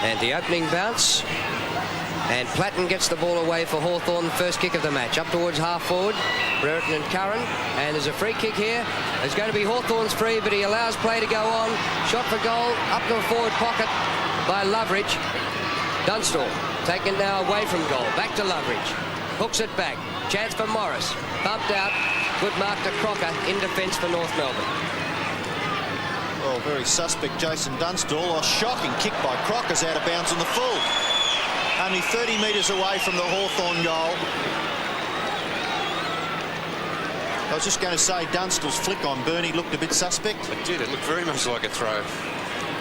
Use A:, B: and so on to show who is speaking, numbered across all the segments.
A: And the opening bounce. And Platten gets the ball away for Hawthorn, first kick of the match. Up towards half forward, Brereton and Curran. And there's a free kick here. It's going to be Hawthorn's free, but he allows play to go on. Shot for goal, up to the forward pocket by Loveridge. Dunstall taken now away from goal. Back to Loveridge. Hooks it back. Chance for Morris. Bumped out. Good mark to Crocker in defence for North Melbourne.
B: Well, very suspect Jason Dunstall. A shocking kick by Crocker's out of bounds on the full. Only 30 metres away from the Hawthorn goal. I was just going to say Dunstall's flick on Burney looked a bit suspect.
C: It did. It looked very much like a throw.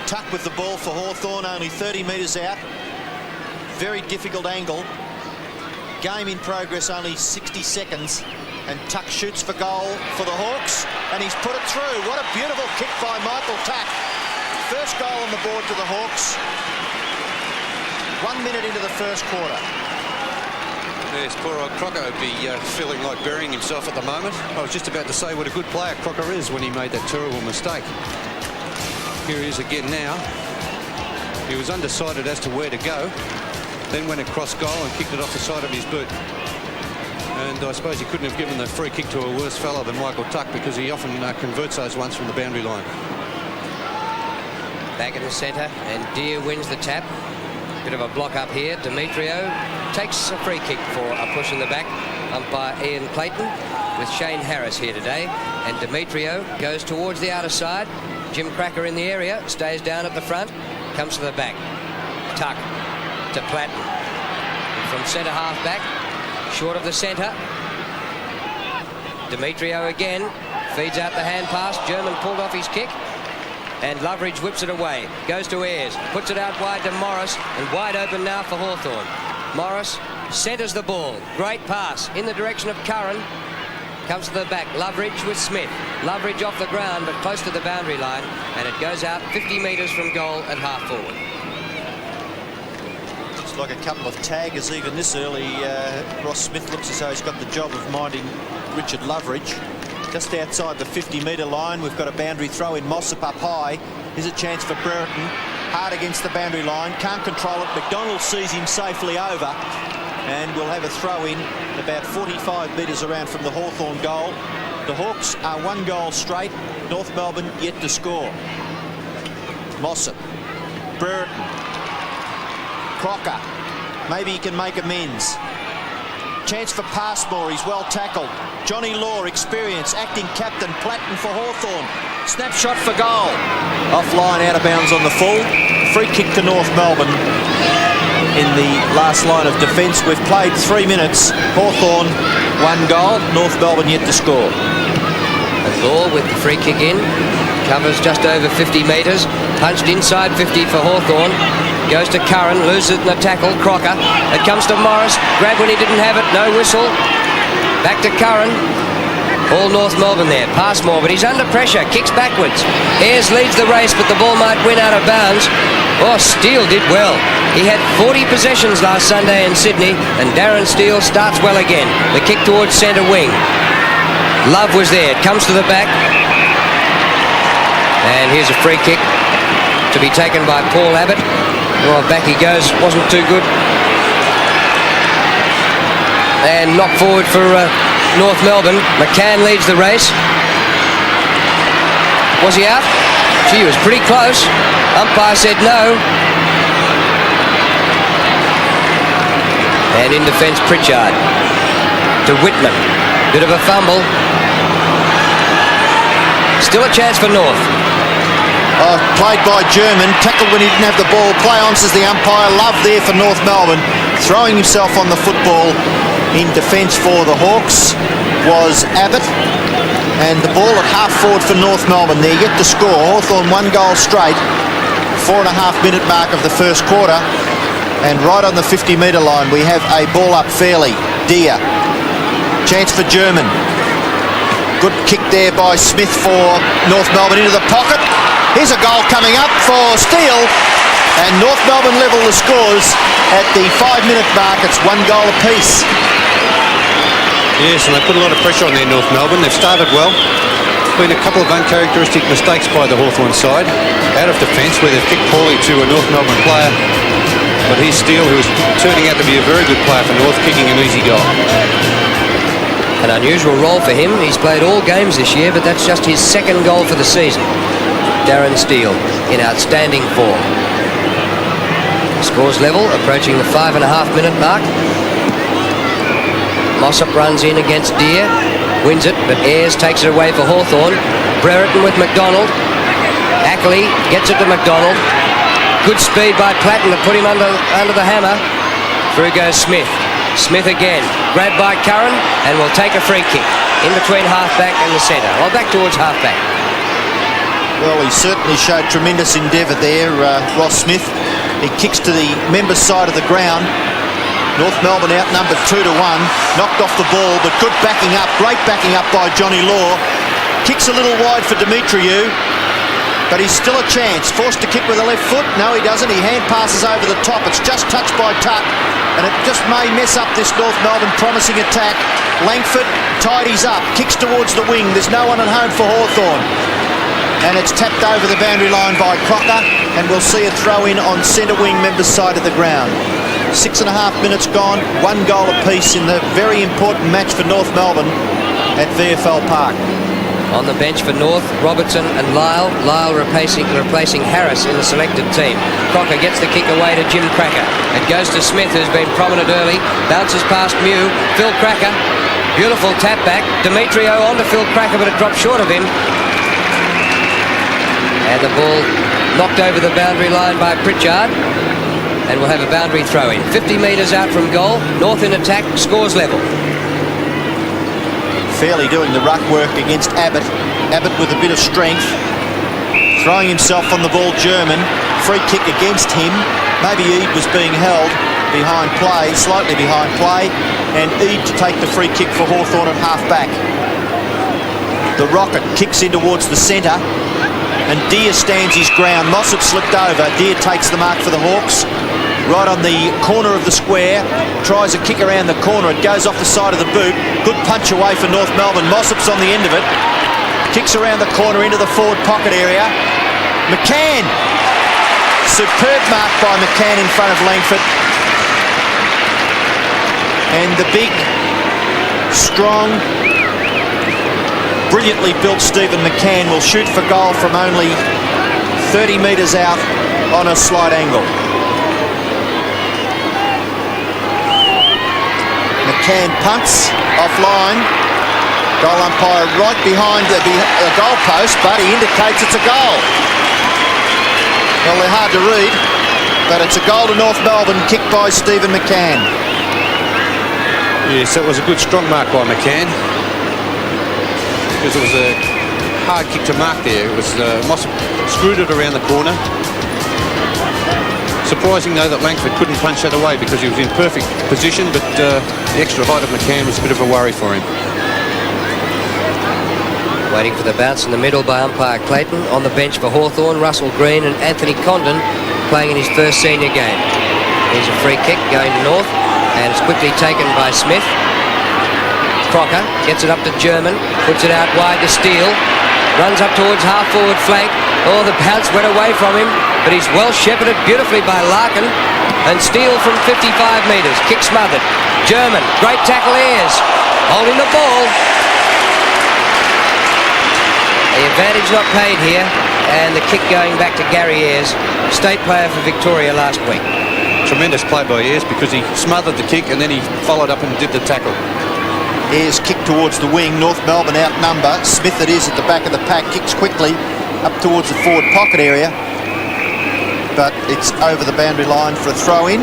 B: Tuck with the ball for Hawthorn, only 30 metres out. Very difficult angle. Game in progress, only 60 seconds. And Tuck shoots for goal for the Hawks. And he's put it through. What a beautiful kick by Michael Tuck. First goal on the board to the Hawks. 1 minute into the first quarter.
C: Yes, poor old Crocker would be feeling like burying himself at the moment. I was just about to say what a good player Crocker is when he made that terrible mistake. Here he is again now. He was undecided as to where to go, then went across goal and kicked it off the side of his boot. And I suppose he couldn't have given the free kick to a worse fella than Michael Tuck, because he often converts those ones from the boundary line.
A: Back in the centre, and Deere wins the tap. Bit of a block up here. Demetrio takes a free kick for a push in the back. Umpire Ian Clayton with Shane Harris here today. And Demetrio goes towards the outer side. Jim Cracker in the area, stays down at the front, comes to the back. Tuck to Platten. From centre half back, short of the centre. Demetrio again, feeds out the hand pass. German pulled off his kick. And Loveridge whips it away. Goes to Ayres. Puts it out wide to Morris. And wide open now for Hawthorn. Morris centres the ball. Great pass in the direction of Curran. Comes to the back. Loveridge with Smith. Loveridge off the ground, but close to the boundary line. And it goes out 50 metres from goal at half forward.
B: Looks like a couple of taggers even this early. Ross Smith looks as though he's got the job of minding Richard Loveridge. Just outside the 50-metre line, we've got a boundary throw in. Mossop up high. Here's a chance for Brereton. Hard against the boundary line. Can't control it. McDonald sees him safely over. And we'll have a throw in about 45 metres around from the Hawthorn goal. The Hawks are 1 goal straight. North Melbourne yet to score. Mossop. Brereton. Crocker. Maybe he can make amends. Chance for Passmore. He's well tackled. Johnny Law, experience, acting captain. Platten for Hawthorn. Snapshot for goal. Offline, out of bounds on the full. Free kick to North Melbourne in the last line of defence. We've played 3 minutes. Hawthorn 1 goal. North Melbourne yet to score.
A: Law with the free kick in. Covers just over 50 metres. Punched inside 50 for Hawthorn. Goes to Curran, loses it in the tackle. Crocker. It comes to Morris. Grab when he didn't have it. No whistle. Back to Curran. All North Melbourne there. Passmore, but he's under pressure. Kicks backwards. Ayres leads the race, but the ball might win out of bounds. Oh, Steele did well. He had 40 possessions last Sunday in Sydney, and Darren Steele starts well again. The kick towards centre wing. Love was there. It comes to the back. And here's a free kick to be taken by Paul Abbott. Oh, back he goes. Wasn't too good. And knocked forward for North Melbourne. McCann leads the race. Was he out? Gee, he was pretty close. Umpire said no. And in defence, Pritchard to Whitman. Bit of a fumble. Still a chance for North.
B: Played by German, tackled when he didn't have the ball. Play on, says the umpire. Love there for North Melbourne. Throwing himself on the football in defence for the Hawks was Abbott. And the ball at half forward for North Melbourne. They're yet to score. Hawthorn 1 goal straight. 4.5-minute mark of the first quarter. And right on the 50-metre line, we have a ball up fairly. Deere. Chance for German. Good kick there by Smith for North Melbourne into the pocket. Here's a goal coming up for Steele. And North Melbourne level the scores at the 5-minute mark. It's 1 goal apiece.
C: Yes, and they put a lot of pressure on there, North Melbourne. They've started well. Been a couple of uncharacteristic mistakes by the Hawthorn side. Out of defence, where they've kicked poorly to a North Melbourne player. But here's Steele, who's turning out to be a very good player for North, kicking an easy goal.
A: An unusual role for him. He's played all games this year, but that's just his second goal for the season. Darren Steele in outstanding form. Scores level, approaching the 5.5-minute mark. Mossop runs in against Deere, wins it, but Ayres takes it away for Hawthorn. Brereton with McDonald. Ackley gets it to McDonald. Good speed by Platten to put him under the hammer. Through goes Smith. Smith again, grabbed by Curran, and will take a free kick in between halfback and the centre. Well, back towards halfback.
B: Well, he certainly showed tremendous endeavour there, Ross Smith. He kicks to the members' side of the ground. North Melbourne outnumbered 2-1. Knocked off the ball, but good backing up. Great backing up by Johnny Law. Kicks a little wide for Demetriou, but he's still a chance. Forced to kick with the left foot. No, he doesn't. He hand passes over the top. It's just touched by Tuck, and it just may mess up this North Melbourne promising attack. Langford tidies up, kicks towards the wing. There's no one at home for Hawthorn. And it's tapped over the boundary line by Crocker, and we'll see a throw in on centre wing members' side of the ground. 6.5 minutes gone, 1 goal apiece in the very important match for North Melbourne at VFL Park.
A: On the bench for North, Robertson and Lyle. Lyle replacing Harris in the selected team. Crocker gets the kick away to Jim Cracker. It goes to Smith, who's been prominent early. Bounces past Mew. Phil Cracker. Beautiful tap back. Demetriou on to Phil Cracker, but it dropped short of him. And the ball knocked over the boundary line by Pritchard. And we'll have a boundary throw in. 50 metres out from goal. North in attack, scores level.
B: Fairly doing the ruck work against Abbott. Abbott with a bit of strength. Throwing himself on the ball, German. Free kick against him. Maybe Eade was being held behind play, slightly behind play. And Eade to take the free kick for Hawthorn at half-back. The Rocket kicks in towards the centre. And Deere stands his ground. Mossop slipped over. Deere takes the mark for the Hawks. Right on the corner of the square, tries a kick around the corner. It goes off the side of the boot. Good punch away for North Melbourne. Mossop's on the end of it. Kicks around the corner into the forward pocket area. McCann. Superb mark by McCann in front of Langford. And the big, strong, brilliantly built Stephen McCann will shoot for goal from only 30 metres out on a slight angle. McCann punts offline. Goal umpire right behind the goal post, but he indicates it's a goal. Well, they're hard to read, but it's a goal to North Melbourne, kicked by Stephen McCann.
C: Yes, that was a good strong mark by McCann, because it was a hard kick to mark there. It was Mossop screwed it around the corner. Surprising, though, that Langford couldn't punch that away because he was in perfect position, but the extra height of McCann was a bit of a worry for him.
A: Waiting for the bounce in the middle by umpire Clayton. On the bench for Hawthorn, Russell Green and Anthony Condon playing in his first senior game. Here's a free kick going to North, and it's quickly taken by Smith. Crocker gets it up to German, puts it out wide to Steele. Runs up towards half-forward flank. Oh, the bounce went away from him, but he's well shepherded beautifully by Larkin. And Steele from 55 metres. Kick smothered. German, great tackle, Ayres. Holding the ball. The advantage not paid here, and the kick going back to Gary Ayres, state player for Victoria last week.
C: Tremendous play by Ayres, because he smothered the kick and then he followed up and did the tackle.
B: Ayres kick towards the wing. North Melbourne outnumber. Smith it is at the back of the pack. Kicks quickly up towards the forward pocket area. But it's over the boundary line for a throw-in.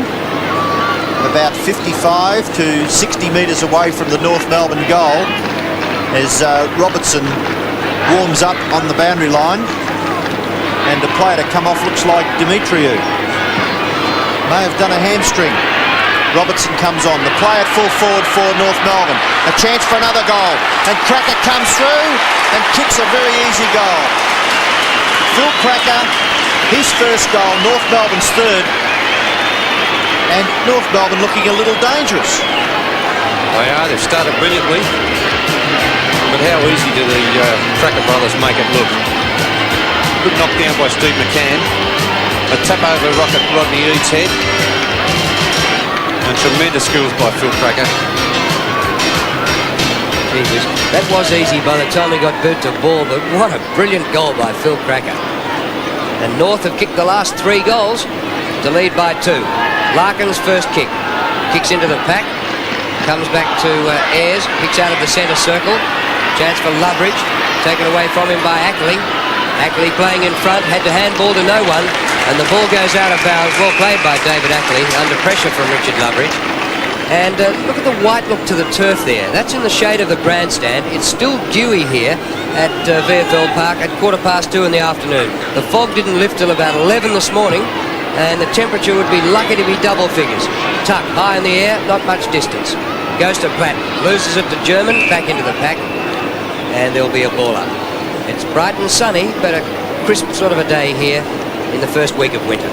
B: About 55 to 60 metres away from the North Melbourne goal, as Robertson warms up on the boundary line. And the player to come off looks like Demetriou. May have done a hamstring. Robertson comes on. The play at full forward for North Melbourne. A chance for another goal. And Cracker comes through and kicks a very easy goal. Phil Cracker, his first goal, North Melbourne's third. And North Melbourne looking a little dangerous.
C: They are. They've started brilliantly. But how easy do the Cracker brothers make it look? Good knockdown by Steve McCann. A tap over Rocket Rodney Eade's head. And tremendous skills by Phil Cracker.
A: Jesus, that was easy by the time he got boot to ball, but what a brilliant goal by Phil Cracker. And North have kicked the last 3 goals to lead by 2. Larkin's first kick. Kicks into the pack. Comes back to Ayres. Kicks out of the centre circle. Chance for Loveridge. Taken away from him by Ackley. Ackley playing in front. Had to handball to no one. And the ball goes out of bounds. Well played by David Ackley. Under pressure from Richard Loveridge. And look at the white look to the turf there. That's in the shade of the grandstand. It's still dewy here at VFL Park at 2:15 in the afternoon. The fog didn't lift till about 11 this morning, and the temperature would be lucky to be double figures. Tuck high in the air, not much distance. Goes to Platt, loses it to German, back into the pack, and there'll be a ball up. It's bright and sunny, but a crisp sort of a day here in the first week of winter.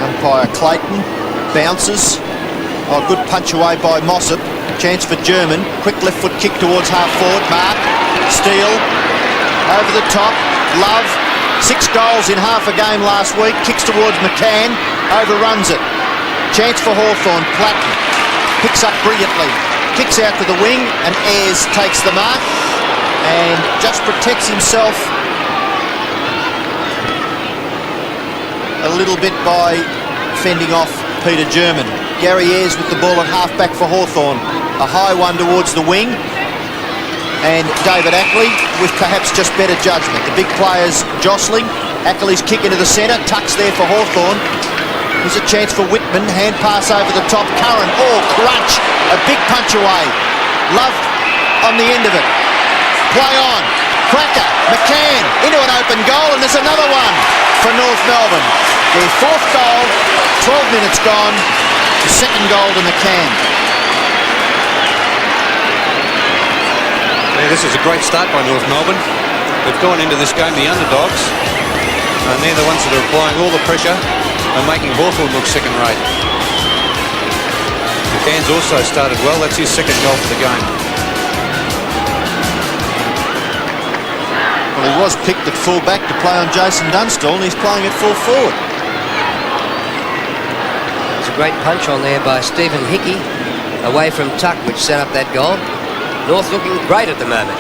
B: Umpire Clayton bounces. Oh, good punch away by Mossop. Chance for German. Quick left foot kick towards half forward. Mark. Steele. Over the top. Love. 6 goals in half a game last week. Kicks towards McCann. Overruns it. Chance for Hawthorn. Platten. Picks up brilliantly. Kicks out to the wing and Ayres takes the mark and just protects himself a little bit by fending off Peter German. Gary Ayres with the ball at half-back for Hawthorn. A high one towards the wing. And David Ackley with perhaps just better judgment. The big players jostling. Ackley's kick into the centre. Tucks there for Hawthorn. Here's a chance for Whitman. Hand pass over the top. Curran. Oh, crunch. A big punch away. Love on the end of it. Play on. Cracker. McCann into an open goal. And there's another one for North Melbourne. Their 4th goal, 12 minutes gone, the 2nd goal to McCann.
C: Yeah, this is a great start by North Melbourne. They've gone into this game the underdogs, and they're the ones that are applying all the pressure and making Hawthorn look second-rate. McCann's also started well. That's his 2nd goal for the game.
B: Well, he was picked at full-back to play on Jason Dunstall, and he's playing at full forward.
A: Great punch on there by Stephen Hickey away from Tuck, which set up that goal. North looking great at the moment.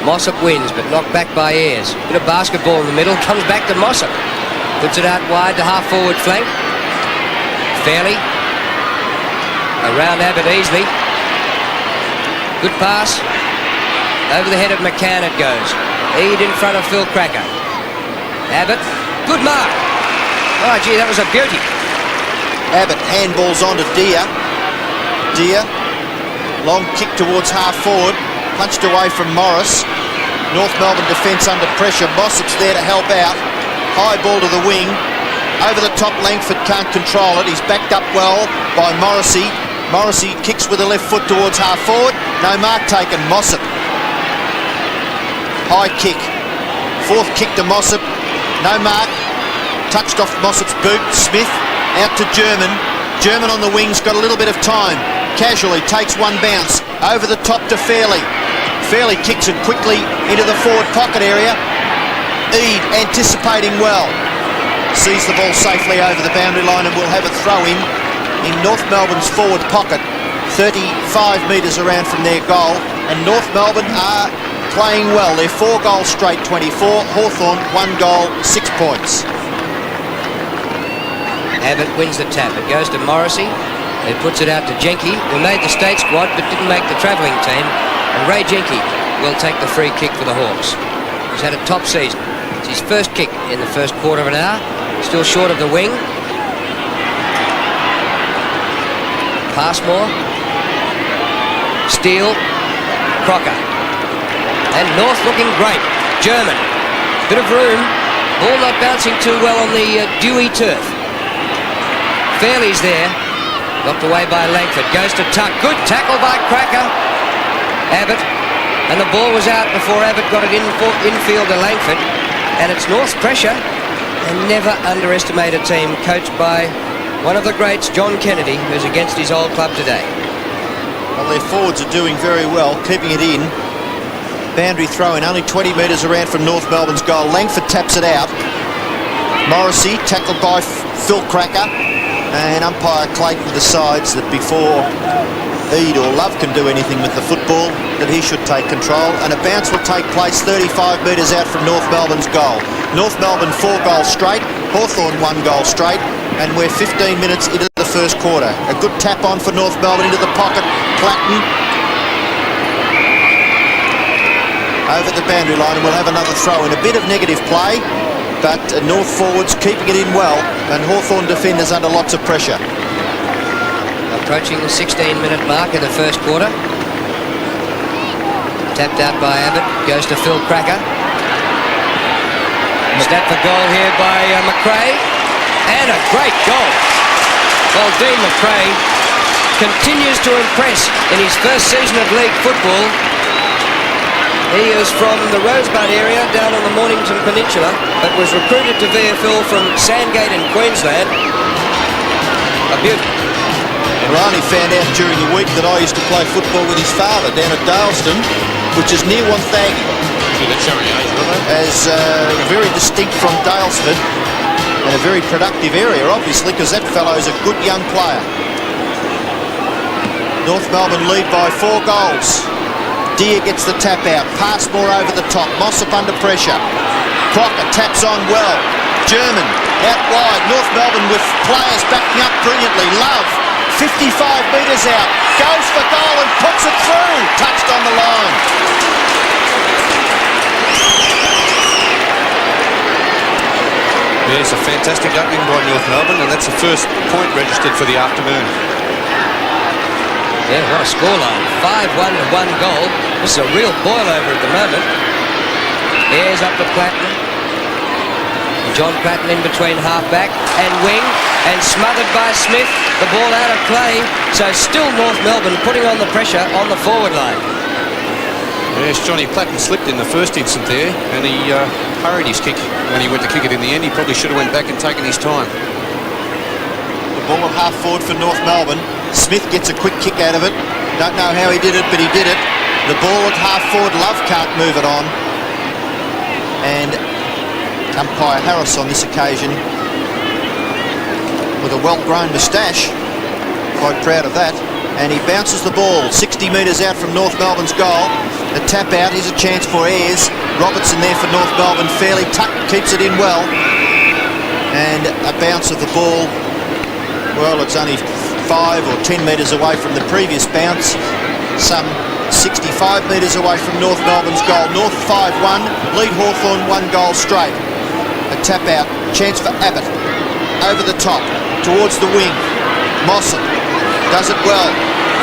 A: Mossop wins, but knocked back by Ayres. Bit of basketball in the middle, comes back to Mossop. Puts it out wide to half-forward flank. Fairley. Around Abbott easily. Good pass. Over the head of McCann it goes. Eade in front of Phil Cracker. Abbott. Good mark. Oh, gee, that was a beauty.
B: Abbott handballs on to Deere. Deere, long kick towards half forward, punched away from Morris. North Melbourne defence under pressure. Mossop's there to help out. High ball to the wing. Over the top, Langford can't control it. He's backed up well by Morrissey. Morrissey kicks with the left foot towards half forward. No mark taken. Mossop. High kick. 4th kick to Mossop. No mark. Touched off Mossop's boot. Smith. Out to German. German on the wings, got a little bit of time. Casually takes one bounce. Over the top to Fairley. Fairley kicks it quickly into the forward pocket area. Eade anticipating well. Sees the ball safely over the boundary line and will have a throw in North Melbourne's forward pocket. 35 metres around from their goal. And North Melbourne are playing well. They're 4 goals straight, 24. Hawthorn, 1 goal, 6 points.
A: Abbott wins the tap. It goes to Morrissey. He puts it out to Jenke, who made the state squad but didn't make the travelling team. And Ray Jenke will take the free kick for the Hawks. He's had a top season. It's his first kick in the first quarter of an hour. Still short of the wing. Passmore. Steele. Crocker. And North looking great. German. Bit of room. Ball not bouncing too well on the dewy turf. Fairley's there. Knocked away by Langford. Goes to Tuck. Good tackle by Cracker. Abbott. And the ball was out before Abbott got it infield to Langford. And it's North's pressure. And never underestimate a team coached by one of the greats, John Kennedy, who's against his old club today.
B: Well, their forwards are doing very well, keeping it in. Boundary throw in, only 20 metres around from North Melbourne's goal. Langford taps it out. Morrissey, tackled by Phil Cracker, and umpire Clayton decides that before Eade or Love can do anything with the football, that he should take control, and a bounce will take place 35 metres out from North Melbourne's goal. North Melbourne 4 goals straight, Hawthorn 1 goal straight, and we're 15 minutes into the first quarter. A good tap on for North Melbourne into the pocket. Clayton over the boundary line, and we'll have another throw in. A bit of negative play, but North forwards keeping it in well, and Hawthorn defenders under lots of pressure.
A: Approaching the 16-minute mark in the first quarter. Tapped out by Abbott, goes to Phil Cracker. Snap for goal here by McRae, and a great goal. Well, Dean McRae continues to impress in his first season of league football. He is from the Rosebud area down on the Mornington Peninsula, but was recruited to VFL from Sandgate in Queensland. A beauty.
B: Ronnie found out during the week that I used to play football with his father down at Daleston, which is near Wonthaggi. As very distinct from Daylesford, and a very productive area, obviously, because that fellow's a good young player. North Melbourne lead by 4 goals. Deere gets the tap out. Passmore over the top. Mossop under pressure. Crocker taps on well. German out wide. North Melbourne with players backing up brilliantly. Love 55 metres out. Goes for goal and puts it through. Touched on the line.
C: Yeah, it's a fantastic opening by North Melbourne, and that's the first point registered for the afternoon.
A: Yeah, what a scoreline. 5-1 to 1 goal. This is a real boil-over at the moment. Airs up to Platten. John Platten in between half-back and wing, and smothered by Smith. The ball out of play, so still North Melbourne putting on the pressure on the forward line.
C: Yes, Johnny Platten slipped in the first instant there, and he hurried his kick when he went to kick it in the end. He probably should have went back and taken his time.
B: The ball at half forward for North Melbourne. Smith gets a quick kick out of it. Don't know how he did it, but he did it. The ball at half forward. Love can't move it on. And umpire Harris on this occasion with a well-grown moustache. Quite proud of that. And he bounces the ball 60 metres out from North Melbourne's goal. The tap out, here's a chance for Ayres. Robertson there for North Melbourne, fairly tucked, keeps it in well. And a bounce of the ball, well, it's only 5 or 10 metres away from the previous bounce. Some 65 metres away from North Melbourne's goal. North 5-1, lead Hawthorn 1 goal straight. A tap out, chance for Abbott. Over the top, towards the wing. Mossop does it well.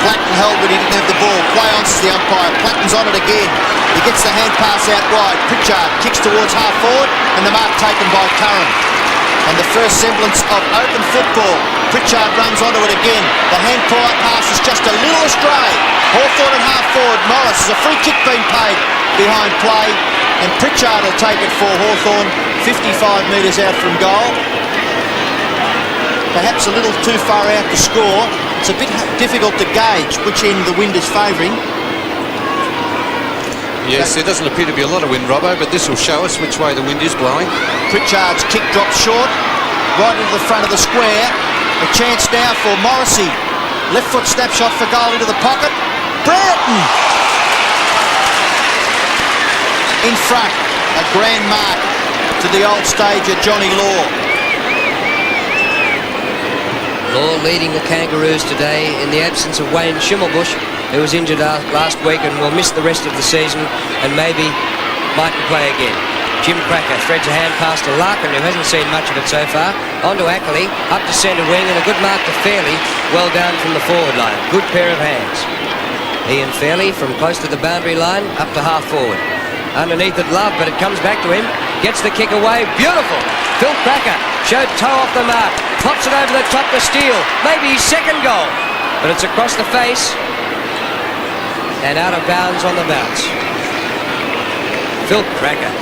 B: Platten held but he didn't have the ball. Play on, says the umpire. Platten's on it again. He gets the hand pass out wide. Pritchard kicks towards half forward, and the mark taken by Curran. And the first semblance of open football. Pritchard runs onto it again. The hand pass is just a little astray. Hawthorn at half forward. Morris, has a free kick being paid behind play, and Pritchard will take it for Hawthorn 55 metres out from goal. Perhaps a little too far out to score. It's a bit difficult to gauge which end the wind is favouring.
C: Yes, there doesn't appear to be a lot of wind, Robbo, but this will show us which way the wind is blowing.
B: Pritchard's kick drops short, right into the front of the square. A chance now for Morrissey. Left foot snapshot for goal into the pocket. Brereton! In front, a grand mark to the old stager Johnny Law.
A: Law leading the Kangaroos today in the absence of Wayne Schimmelbusch, who was injured last week and will miss the rest of the season and maybe mightn't play again. Jim Cracker threads a hand pass to Larkin, who hasn't seen much of it so far. On to Ackley, up to centre wing, and a good mark to Fairley, well down from the forward line. Good pair of hands. Ian Fairley from close to the boundary line, up to half forward. Underneath it, Love, but it comes back to him. Gets the kick away. Beautiful. Phil Cracker showed toe off the mark. Pops it over the top to Steele. Maybe his second goal. But it's across the face. And out of bounds on the bounce. Phil Cracker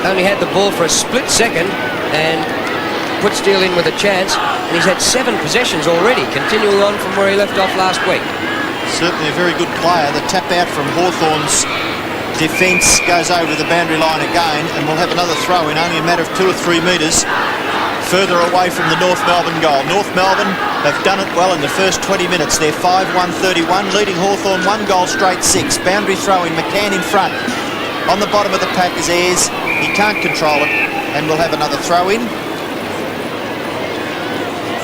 A: only had the ball for a split second and put Steele in with a chance. And he's had 7 possessions already, continuing on from where he left off last week.
B: Certainly a very good player. The tap out from Hawthorn's defence goes over the boundary line again, and we'll have another throw in, only a matter of 2 or 3 metres. further away from the North Melbourne goal. North Melbourne have done it well in the first 20 minutes. They're 5-1-31, leading Hawthorn 1 goal straight 6. Boundary throw in, McCann in front. On the bottom of the pack is Ayres. He can't control it, and we'll have another throw in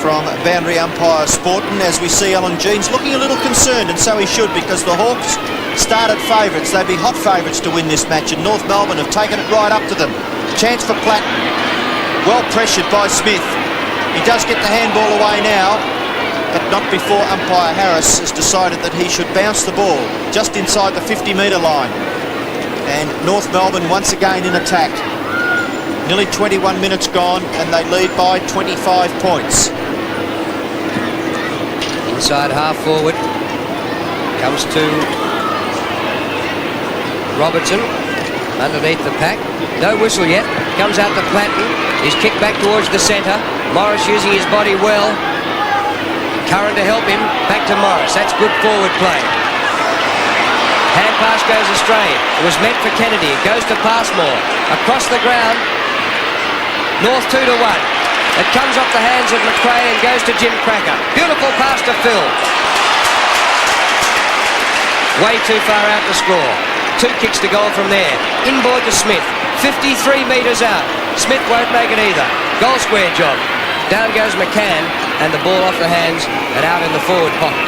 B: from boundary umpire Sporton, as we see Alan Jeans looking a little concerned, and so he should, because the Hawks started favourites. They'd be hot favourites to win this match, and North Melbourne have taken it right up to them. Chance for Platten. Well pressured by Smith. He does get the handball away now, but not before umpire Harris has decided that he should bounce the ball just inside the 50-metre line. And North Melbourne once again in attack. Nearly 21 minutes gone, and they lead by 25 points.
A: Inside half forward. Comes to Robertson. Underneath the pack. No whistle yet. Comes out to Platten. He's kicked back towards the centre. Morris using his body well. Curran to help him. Back to Morris. That's good forward play. Hand pass goes astray. It was meant for Kennedy. It goes to Passmore. Across the ground. North 2-1. It comes off the hands of McRae and goes to Jim Cracker. Beautiful pass to Phil. Way too far out to score. 2 kicks to goal from there. Inboard to Smith. 53 metres out. Smith won't make it either. Goal square job. Down goes McCann, and the ball off the hands and out in the forward pocket.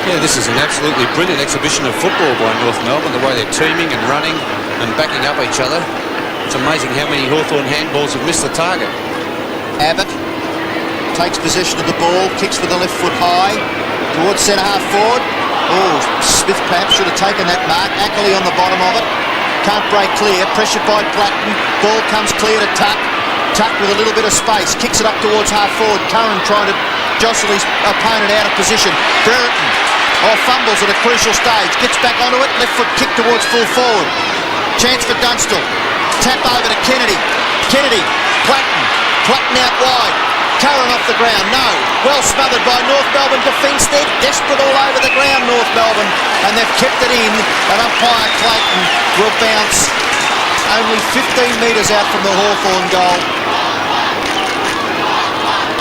C: Yeah, this is an absolutely brilliant exhibition of football by North Melbourne, the way they're teaming and running and backing up each other. It's amazing how many Hawthorn handballs have missed the target.
B: Abbott takes possession of the ball, kicks with the left foot high towards centre half forward. Oh, Smith perhaps should have taken that mark. Ackley on the bottom of it. Can't break clear. Pressured by Platten. Ball comes clear to Tuck. Tuck with a little bit of space. Kicks it up towards half forward. Curran trying to jostle his opponent out of position. Brereton fumbles at a crucial stage. Gets back onto it. Left foot kick towards full forward. Chance for Dunstall. Tap over to Kennedy. Kennedy. Platten. Platten out wide. Curran off the ground. No. Well smothered by North Melbourne defence. They're desperate all over the ground, North Melbourne. And they've kept it in. And umpire Clayton will bounce only 15 metres out from the Hawthorn goal.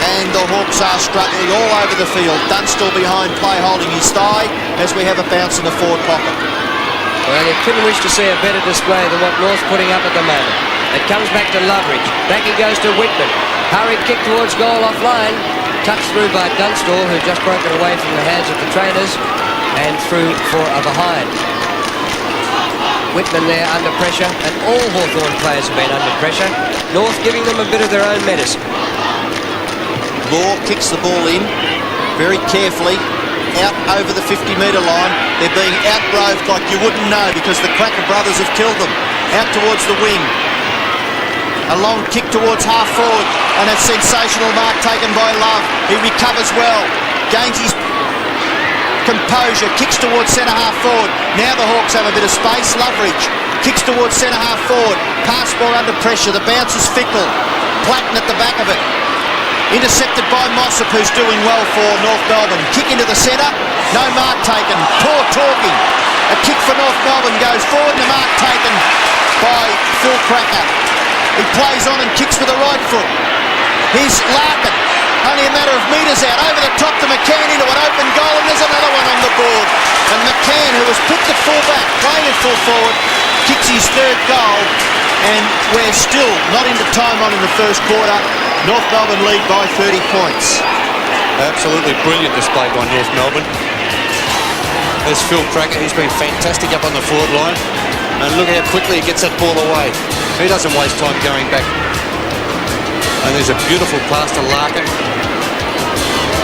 B: And the Hawks are struggling all over the field. Dunstall behind play holding his thigh as we have a bounce in the forward pocket.
A: Well, you couldn't wish to see a better display than what North's putting up at the moment. It comes back to Loveridge. Back he goes to Whitman. Hurried kick towards goal offline. Touched through by Dunstall, who just broke it away from the hands of the trainers and through for a behind. Whitman there under pressure, and all Hawthorn players have been under pressure. North giving them a bit of their own medicine.
B: Law kicks the ball in very carefully out over the 50-metre line. They're being out-roved like you wouldn't know because the Cracker brothers have killed them. Out towards the wing. A long kick towards half forward, and a sensational mark taken by Love. He recovers well, gains his composure, kicks towards centre half forward. Now the Hawks have a bit of space. Loveridge kicks towards centre half forward. Pass ball under pressure. The bounce is fickle. Platten at the back of it. Intercepted by Mossop, who's doing well for North Melbourne. Kick into the centre. No mark taken. Poor talking. A kick for North Melbourne goes forward, and the mark taken by Phil Cracker. He plays on and kicks with the right foot. Here's Larkin. Only a matter of metres out. Over the top to McCann into an open goal, and there's another one on the board. And McCann, who was put to full back, playing at full forward, kicks his 3rd goal. And we're still not into time on in the first quarter. North Melbourne lead by 30 points.
C: Absolutely brilliant display by North Melbourne. There's Phil Cracker. He's been fantastic up on the forward line. And look how quickly he gets that ball away. He doesn't waste time going back. And there's a beautiful pass to Larkin.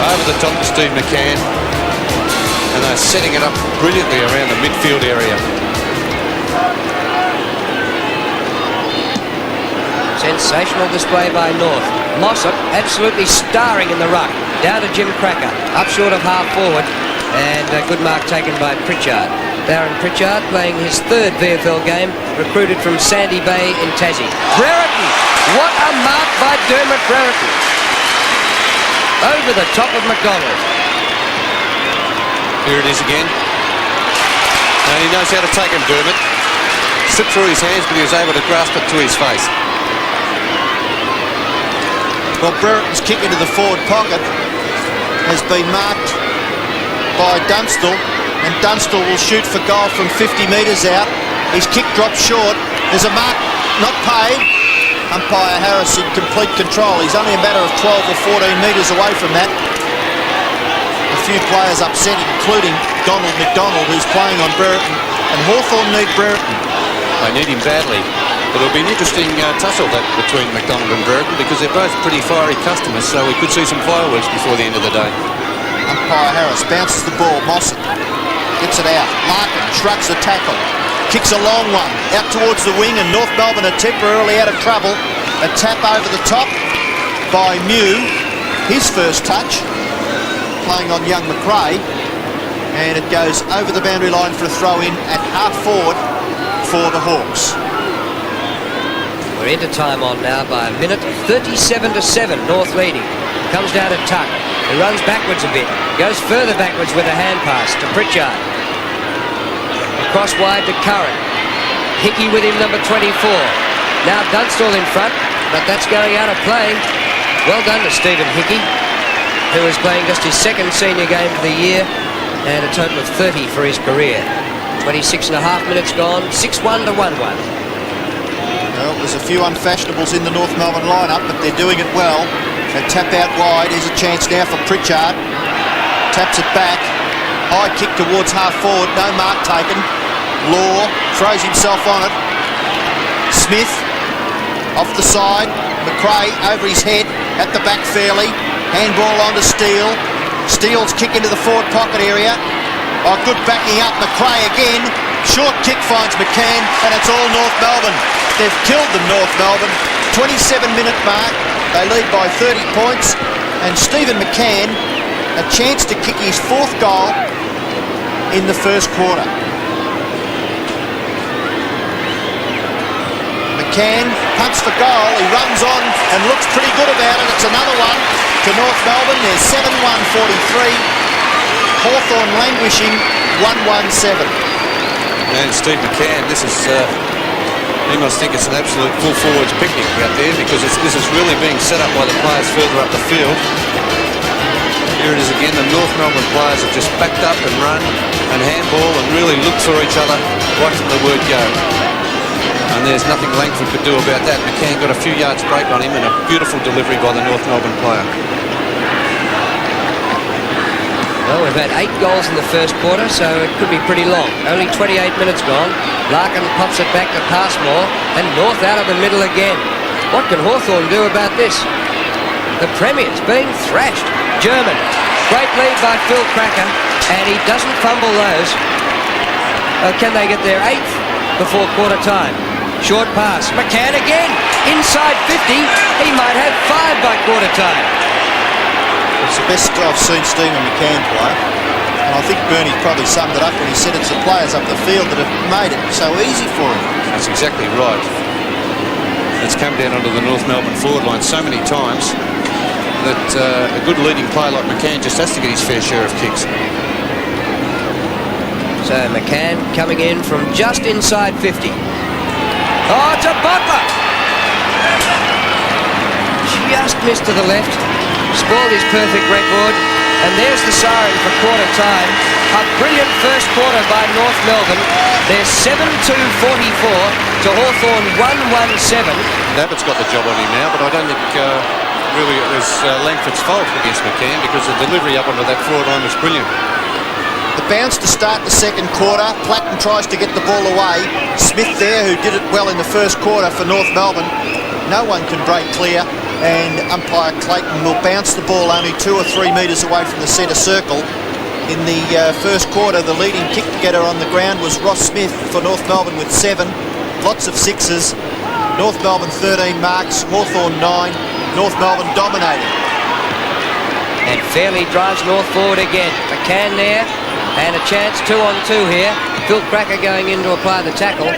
C: Over the top to Steve McCann. And they're setting it up brilliantly around the midfield area.
A: Sensational display by North. Mossop absolutely starring in the ruck. Down to Jim Cracker. Up short of half forward. And a good mark taken by Pritchard. Darren Pritchard playing his 3rd VFL game, recruited from Sandy Bay in Tassie. Brereton! What a mark by Dermot Brereton. Over the top of McDonald.
C: Here it is again. And he knows how to take him, Dermot. Slipped through his hands, but he was able to grasp it to his face.
B: Well, Brereton's kick into the forward pocket has been marked by Dunstall, and Dunstall will shoot for goal from 50 metres out. His kick drops short. There's a mark not paid. Umpire Harris in complete control. He's only a matter of 12 or 14 metres away from that. A few players upset, including Donald McDonald, who's playing on Brereton, and Hawthorn need Brereton.
C: They need him badly. But it'll be an interesting tussle that between McDonald and Brereton, because they're both pretty fiery customers, so we could see some fireworks before the end of the day.
B: Umpire Harris bounces the ball. Mossop gets it out. Larkin shrugs the tackle. Kicks a long one out towards the wing, and North Melbourne are temporarily out of trouble. A tap over the top by Mew. His first touch, playing on young McRae. And it goes over the boundary line for a throw-in at half forward for the Hawks.
A: We're into time on now by a minute. 37-7, North leading. Comes down to Tuck. He runs backwards a bit. Goes further backwards with a hand pass to Pritchard. Across wide to Curran. Hickey with him, number 24. Now Dunstall in front, but that's going out of play. Well done to Stephen Hickey, who is playing just his second senior game for the year and a total of 30 for his career. 26 and a half minutes gone, 6-1 to 1-1.
B: Well, there's a few unfashionables in the North Melbourne lineup, but they're doing it well. They tap out wide. Here's a chance now for Pritchard. Taps it back. High kick towards half forward. No mark taken. Law throws himself on it. Smith off the side. McRae over his head at the back fairly. Handball onto Steele. Steele's kick into the forward pocket area. Oh, good backing up. McRae again. Short kick finds McCann, and it's all North Melbourne. They've killed them, North Melbourne. 27-minute mark. They lead by 30 points. And Stephen McCann, a chance to kick his fourth goal in the first quarter. McCann punts for goal. He runs on and looks pretty good about it. It's another one to North Melbourne. There's 7-1-43. Hawthorn languishing 1-1-7.
C: And Steve McCann, this is, he must think it's an absolute full forwards picnic out there, because this is really being set up by the players further up the field. Here it is again, the North Melbourne players have just backed up and run and handball and really looked for each other right from the word go. And there's nothing Langford could do about that. McCann got a few yards break on him, and a beautiful delivery by the North Melbourne player.
A: Well, we've had 8 goals in the first quarter, so it could be pretty long. Only 28 minutes gone. Larkin pops it back to Passmore, and North out of the middle again. What can Hawthorn do about this? The Premier's being thrashed. German. Great lead by Phil Cracker, and he doesn't fumble those. Can they get their 8th before quarter time? Short pass. McCann again. Inside 50. He might have 5 by quarter time.
B: It's the best I've seen Stephen McCann play. And I think Bernie probably summed it up when he said it's the players up the field that have made it so easy for him.
C: That's exactly right. It's come down onto the North Melbourne forward line so many times that a good leading player like McCann just has to get his fair share of kicks.
A: So McCann coming in from just inside 50. Oh, it's a Butler! Just missed to the left. Spoiled his perfect record. And there's the siren for quarter time. A brilliant first quarter by North Melbourne. They're 7-2-44 to Hawthorn 1-1-7.
C: Abbott's got the job on him now, but I don't think really it was Langford's fault against McCann, because the delivery up onto that forward line was brilliant.
B: The bounce to start the second quarter. Platten tries to get the ball away. Smith there, who did it well in the first quarter for North Melbourne. No one can break clear, and umpire Clayton will bounce the ball only 2 or 3 metres away from the centre circle. In the first quarter, the leading kick getter on the ground was Ross Smith for North Melbourne with 7. Lots of sixes. North Melbourne 13 marks, Hawthorn 9. North Melbourne dominating.
A: And Fairley drives North forward again. McCann there, and a chance 2-on-2 here. Phil Cracker going in to apply the tackle,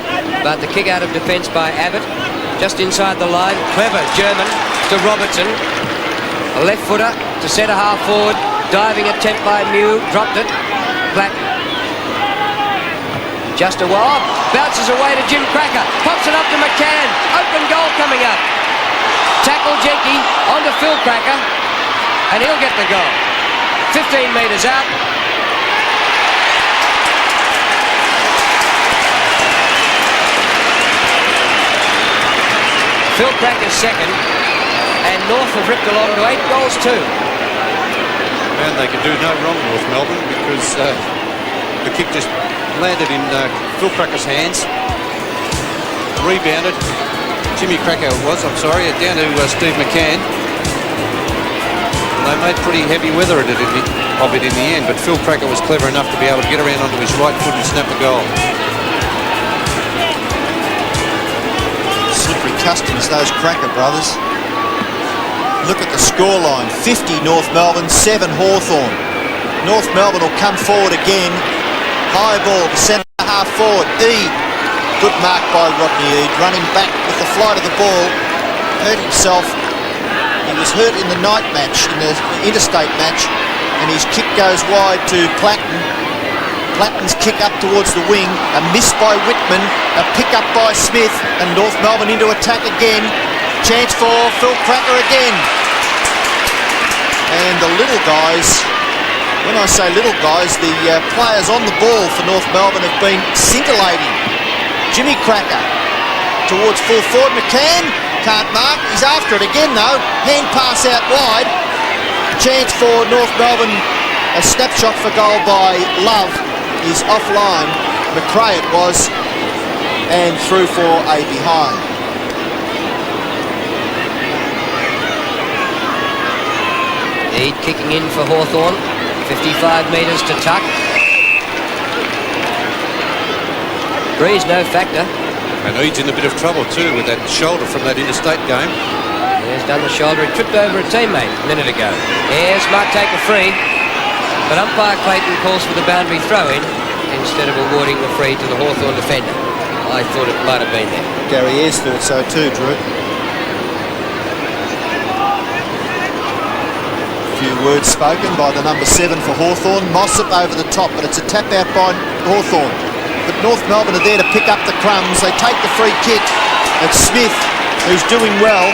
A: but the kick out of defence by Abbott. Just inside the line, clever German to Robertson. A left footer to centre half forward. Diving attempt by Mew, dropped it. Platt. Just a while, bounces away to Jim Cracker. Pops it up to McCann. Open goal coming up. Tackle Jenke onto Phil Cracker, and he'll get the goal. 15 metres out. Phil Cracker's second, and North have ripped along to 8 goals too.
C: And they could do no wrong, North Melbourne, because the kick just landed in Phil Cracker's hands. Rebounded. Jimmy Cracker down to Steve McCann. And they made pretty heavy weather of it in the end, but Phil Cracker was clever enough to be able to get around onto his right foot and snap a goal.
B: Slippery customs, those Cracker brothers. Look at the scoreline. 50 North Melbourne, 7 Hawthorn. North Melbourne will come forward again. High ball to centre half forward. Eade. Good mark by Rodney Eade. Running back with the flight of the ball. Hurt himself. He was hurt in the night match, in the interstate match, and his kick goes wide to Platten. Platten's kick up towards the wing. A miss by Whitman. A pick up by Smith. And North Melbourne into attack again. Chance for Phil Cracker again. And the little guys, when I say little guys, the players on the ball for North Melbourne have been scintillating. Jimmy Cracker towards full forward. McCann can't mark. He's after it again though. Hand pass out wide. Chance for North Melbourne. A snapshot for goal by Love is offline. McRae it was. And through for a behind.
A: Eade kicking in for Hawthorn. 55 metres to tuck. Breeze no factor.
C: And Eade's in a bit of trouble too with that shoulder from that interstate game.
A: He's done the shoulder. He tripped over a teammate a minute ago. Yes, might take a free. But umpire Clayton calls for the boundary throw-in instead of awarding the free to the Hawthorn defender. I thought it might have been there.
B: Gary Ayres thought so too, Drew. Few words spoken by the number 7 for Hawthorn. Mossop over the top, but it's a tap out by Hawthorn. But North Melbourne are there to pick up the crumbs. They take the free kick. It's Smith who's doing well.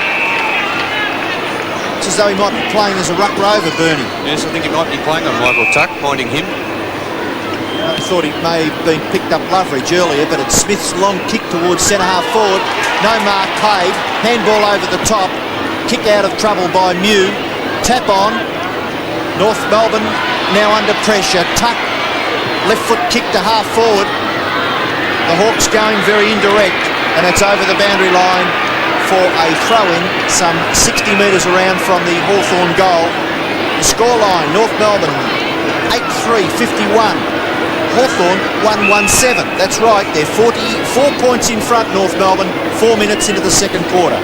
B: It's as though he might be playing as a ruck rover, Bernie.
C: Yes, I think he might be playing on Michael Tuck, minding him.
B: I thought he may have been picked up Loveridge earlier, but it's Smith's long kick towards centre half forward. No mark paid. Handball over the top. Kick out of trouble by Mew. Tap on. North Melbourne now under pressure. Tuck. Left foot kick to half forward. The Hawks going very indirect, and it's over the boundary line for a throw-in some 60 metres around from the Hawthorn goal. The scoreline, North Melbourne 8-3, 51. Hawthorn 1-1-7. That's right, they're 44 points in front, North Melbourne, 4 minutes into the second quarter.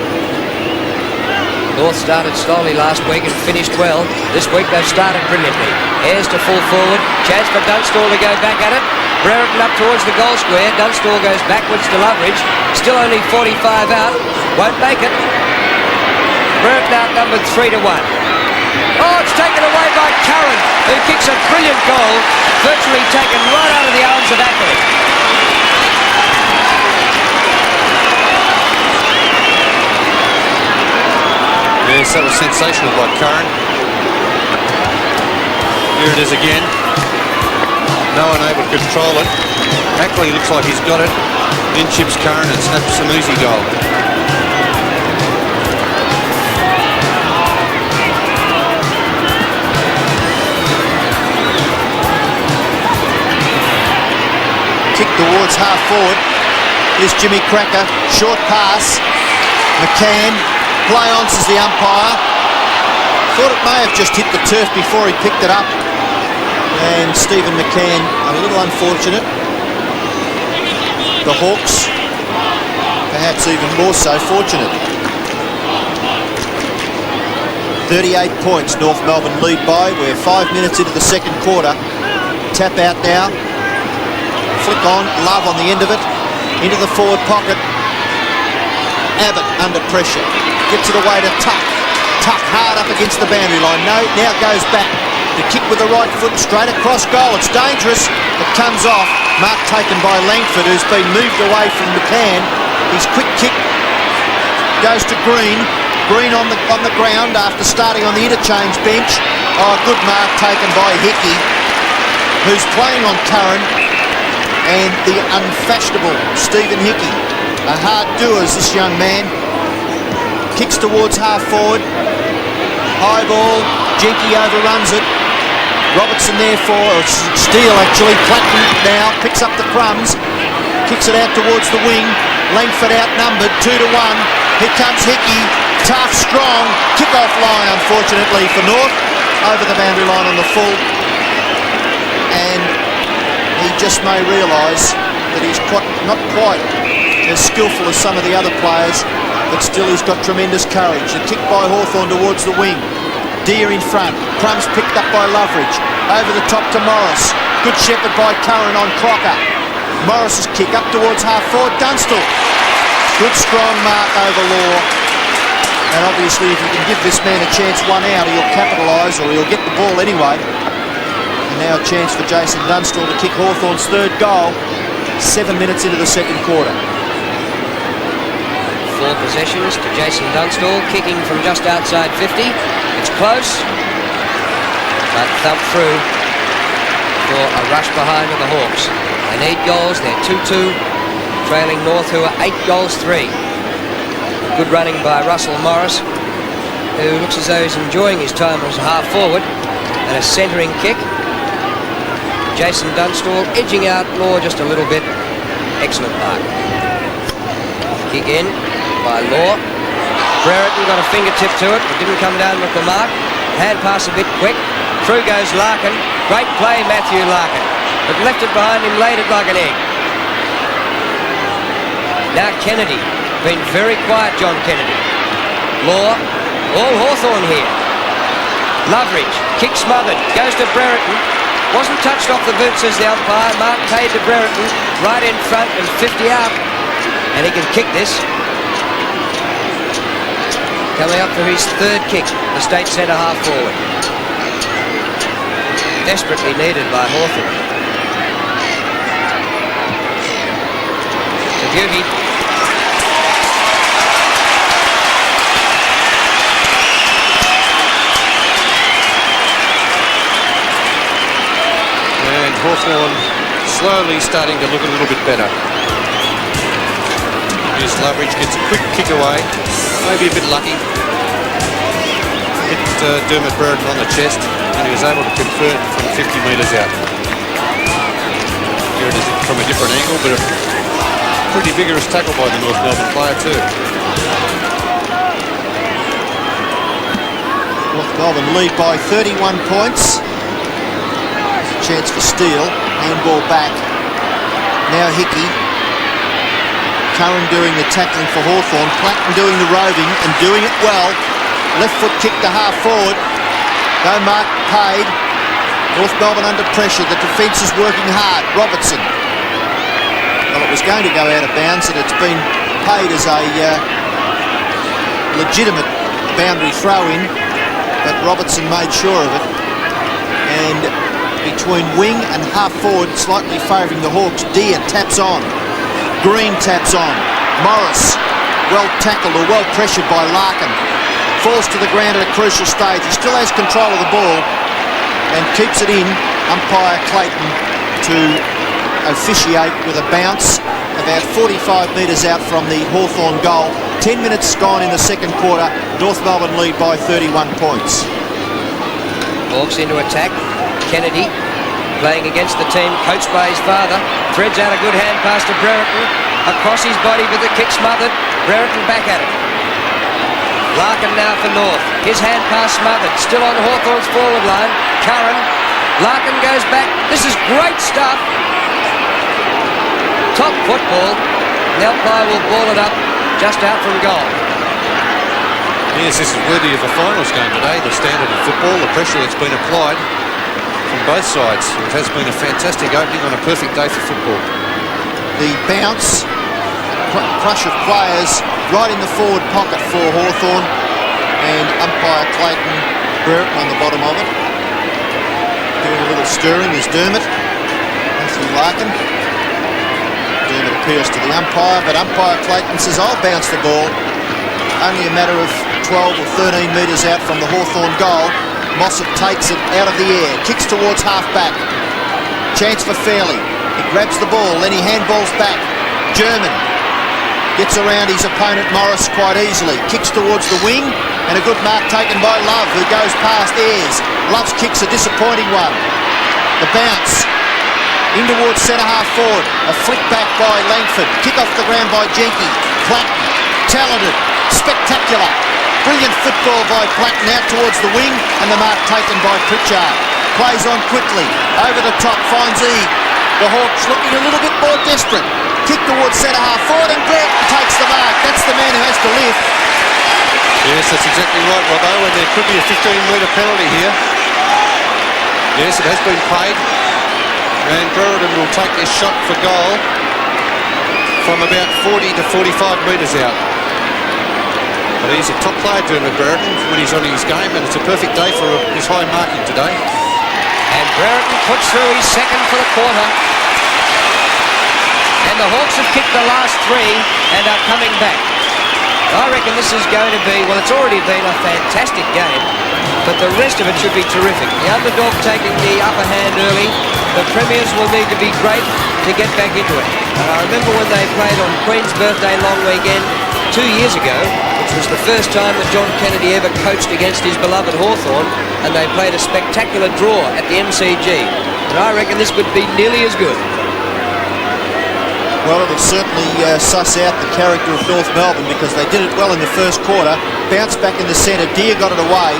A: North started slowly last week and finished well. This week they've started brilliantly. Ayres to full forward. Chance for Dunstall to go back at it. Brereton up towards the goal square. Dunstall goes backwards to Loveridge. Still only 45 out. Won't make it. Brereton outnumbered 3-1. Oh, it's taken away by Curran, who kicks a brilliant goal, virtually taken right out of the arms of Ackley.
C: Yes, that was sensational by Curran. Here it is again. No one able to control it. Ackley looks like he's got it. In chips Curran and snaps an easy goal.
B: Kick towards half forward. Here's Jimmy Cracker. Short pass. McCann. Play on, says the umpire. Thought it may have just hit the turf before he picked it up. And Stephen McCann, a little unfortunate. The Hawks, perhaps even more so, fortunate. 38 points North Melbourne lead by. We're 5 minutes into the second quarter. Tap out now. Flick on, Love on the end of it. Into the forward pocket. Abbott under pressure. Gets it away to Tuck. Tuck hard up against the boundary line. No, now goes back. The kick with the right foot straight across goal. It's dangerous. It comes off. Mark taken by Langford, who's been moved away from McCann. His quick kick goes to Green. Green on the ground after starting on the interchange bench. Oh, good mark taken by Hickey, who's playing on Curran, and the unfashionable Stephen Hickey. A hard doer is this young man. Kicks towards half forward. High ball. Jenke overruns it. Robertson there for Steele actually. Platten now picks up the crumbs. Kicks it out towards the wing. Langford outnumbered 2-1. Here comes Hickey. Tough, strong. Kick-off line, unfortunately, for North. Over the boundary line on the full. And he just may realise that he's not quite as skillful as some of the other players, but still he's got tremendous courage. A kick by Hawthorn towards the wing. Deer in front. Crumbs picked up by Loveridge. Over the top to Morris. Good shepherd by Curran on Crocker. Morris's kick up towards half forward. Dunstall. Good strong mark over Law. And obviously if you can give this man a chance one out, he'll capitalise, or he'll get the ball anyway. And now a chance for Jason Dunstall to kick Hawthorn's third goal 7 minutes into the second quarter.
A: 4 possessions to Jason Dunstall, kicking from just outside 50. It's close, but thumped through for a rush behind of the Hawks. They need goals. They're 2-2, trailing North, who are 8-3. Good running by Russell Morris, who looks as though he's enjoying his time as a half forward, and a centering kick. Jason Dunstall edging out Law just a little bit. Excellent mark. Kick in by Law. Brereton got a fingertip to it, but didn't come down with the mark. Hand pass a bit quick. Through goes Larkin. Great play, Matthew Larkin. But left it behind him, laid it like an egg. Now Kennedy. Been very quiet, John Kennedy. Law. All Hawthorn here. Loveridge. Kick smothered. Goes to Brereton. Wasn't touched off the boot, says the umpire. Mark paid to Brereton. Right in front and 50 out. And he can kick this. Coming up for his third kick, the state centre half forward. Desperately needed by Hawthorn. It's a beauty.
C: And Hawthorn slowly starting to look a little bit better. Here's Loveridge, gets a quick kick away. Maybe a bit lucky. Hit Dermot Brereton on the chest, and he was able to convert from 50 metres out. Here it is from a different angle, but a pretty vigorous tackle by the North Melbourne player too.
B: North Melbourne lead by 31 points. There's a chance for Steele. Handball back. Now Hickey. Curran doing the tackling for Hawthorn. Platten doing the roving and doing it well. Left foot kick to half forward. No mark paid. North Melbourne under pressure. The defence is working hard. Robertson. Well, it was going to go out of bounds, and it's been paid as a legitimate boundary throw-in, but Robertson made sure of it. And between wing and half forward, slightly favouring the Hawks, Deer taps on. Green taps on. Morris, well tackled or well pressured by Larkin. Falls to the ground at a crucial stage. He still has control of the ball and keeps it in. Umpire Clayton to officiate with a bounce about 45 metres out from the Hawthorn goal. 10 minutes gone in the second quarter. North Melbourne lead by 31 points.
A: Hawks into attack. Kennedy playing against the team coached by his father. Threads out a good hand pass to Brereton. Across his body with the kick smothered. Brereton back at it. Larkin now for North. His hand pass smothered. Still on Hawthorn's forward line. Curran. Larkin goes back. This is great stuff. Top football. The umpire will ball it up just out from goal.
C: Yes, this is worthy of a finals game today. The standard of football, the pressure that's been applied from both sides. It has been a fantastic opening on a perfect day for football.
B: The bounce, crush of players right in the forward pocket for Hawthorn, and umpire Clayton Brereton on the bottom of it. Doing a little stirring is Dermot. Matthew Larkin. Dermot appeals to the umpire, but umpire Clayton says, I'll bounce the ball. Only a matter of 12 or 13 metres out from the Hawthorn goal. Mossop takes it out of the air, kicks towards half-back. Chance for Fairley. He grabs the ball, then he handballs back. German gets around his opponent Morris quite easily. Kicks towards the wing, and a good mark taken by Love, who goes past Ayres. Love's kick's a disappointing one. The bounce in towards centre-half forward. A flick back by Langford. Kick off the ground by Jenke. Platten, talented, spectacular. Brilliant football by Platten out towards the wing, and the mark taken by Pritchard. Plays on quickly. Over the top, finds Eade. The Hawks looking a little bit more desperate. Kick towards centre-half forward, and Brereton takes the mark. That's the man who has to lift.
C: Yes, that's exactly right, Robbo, and there could be a 15-metre penalty here. Yes, it has been paid. And Brereton will take this shot for goal from about 40 to 45 metres out. But he's a top player, Dermot Brereton, when he's on his game, and it's a perfect day for his high marking today.
A: And Brereton puts through his second for the quarter. And the Hawks have kicked the last three and are coming back. I reckon this is going to be, well, it's already been a fantastic game, but the rest of it should be terrific. The underdog taking the upper hand early. The Premiers will need to be great to get back into it. And I remember when they played on Queen's Birthday long weekend 2 years ago, which was the first time that John Kennedy ever coached against his beloved Hawthorn, and they played a spectacular draw at the MCG. And I reckon this could be nearly as good.
B: Well, it'll certainly suss out the character of North Melbourne, because they did it well in the first quarter. Bounced back in the centre. Deere got it away.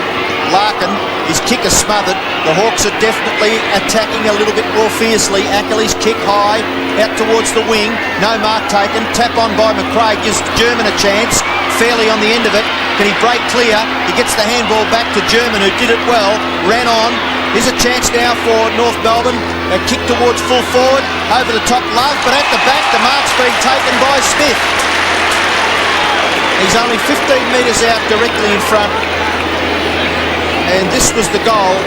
B: Larkin, his kick is smothered. The Hawks are definitely attacking a little bit more fiercely. Ackley's kick high, out towards the wing. No mark taken. Tap on by McRae gives German a chance. Fairly on the end of it. Can he break clear? He gets the handball back to German, who did it well. Ran on. Here's a chance now for North Melbourne. A kick towards full forward. Over the top, Love, but at the back, the mark's being taken by Smith. He's only 15 metres out, directly in front. And this was the goal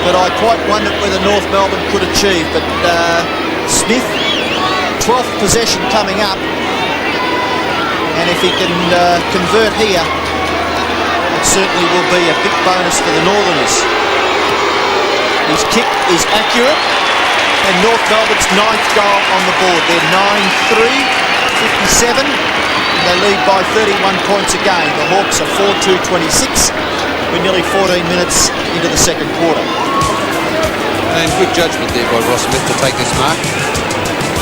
B: that I quite wondered whether North Melbourne could achieve. But Smith, 12th possession coming up. And if he can convert here, it certainly will be a big bonus for the Northerners. His kick is accurate, and North Melbourne's 9th goal on the board. They're 9-3, 57, and they lead by 31 points a game. The Hawks are 4-2-26. We're nearly 14 minutes into the second quarter.
C: And good judgment there by Ross Smith to take this mark.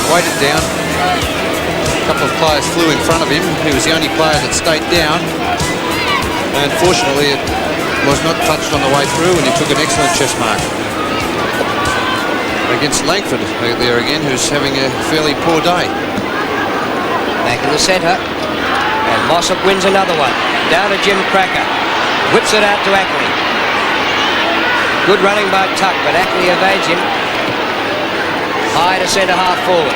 C: Weighted down. A couple of players flew in front of him. He was the only player that stayed down. And fortunately, it was not touched on the way through, and he took an excellent chest mark. Against Langford there again, who's having a fairly poor day.
A: Back in the centre, and Mossop wins another one. Down to Jim Cracker. Whips it out to Ackley. Good running by Tuck, but Ackley evades him. High to centre-half forward.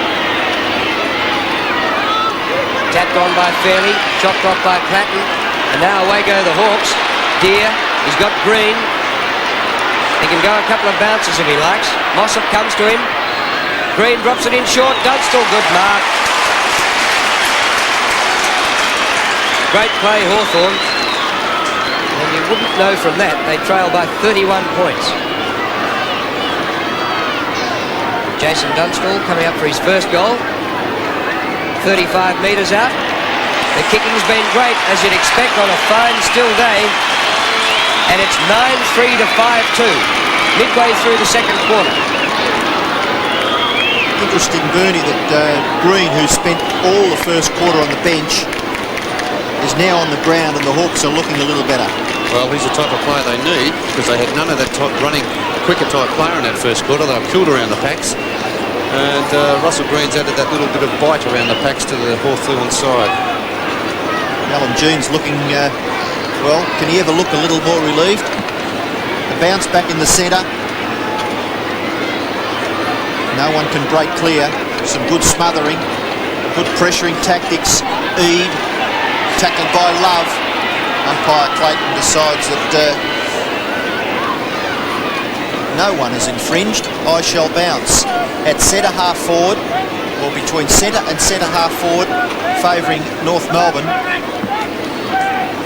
A: Tapped on by Fairley, chopped off by Platten, and now away go the Hawks. Deere, he's got Green. He can go a couple of bounces if he likes. Mossop comes to him. Green drops it in short. Dunstall, good mark. Great play, Hawthorn. And you wouldn't know from that. They trail by 31 points. Jason Dunstall coming up for his first goal. 35 metres out. The kicking's been great, as you'd expect on a fine, still day. And it's 9-3 to 5-2, midway through the second quarter.
B: Interesting, Bernie, that Green, who spent all the first quarter on the bench, is now on the ground, and the Hawks are looking a little better.
C: Well, he's the type of player they need, because they had none of that type running, quicker type player in that first quarter. They were killed around the packs. And Russell Green's added that little bit of bite around the packs to the Hawthorn side.
B: Alan Jean's looking... well, can he ever look a little more relieved? The bounce back in the centre. No one can break clear. Some good smothering. Good pressuring tactics. Eade, tackled by Love. Umpire Clayton decides that no one has infringed. I shall bounce at centre half forward, or between centre and centre half forward, favouring North Melbourne.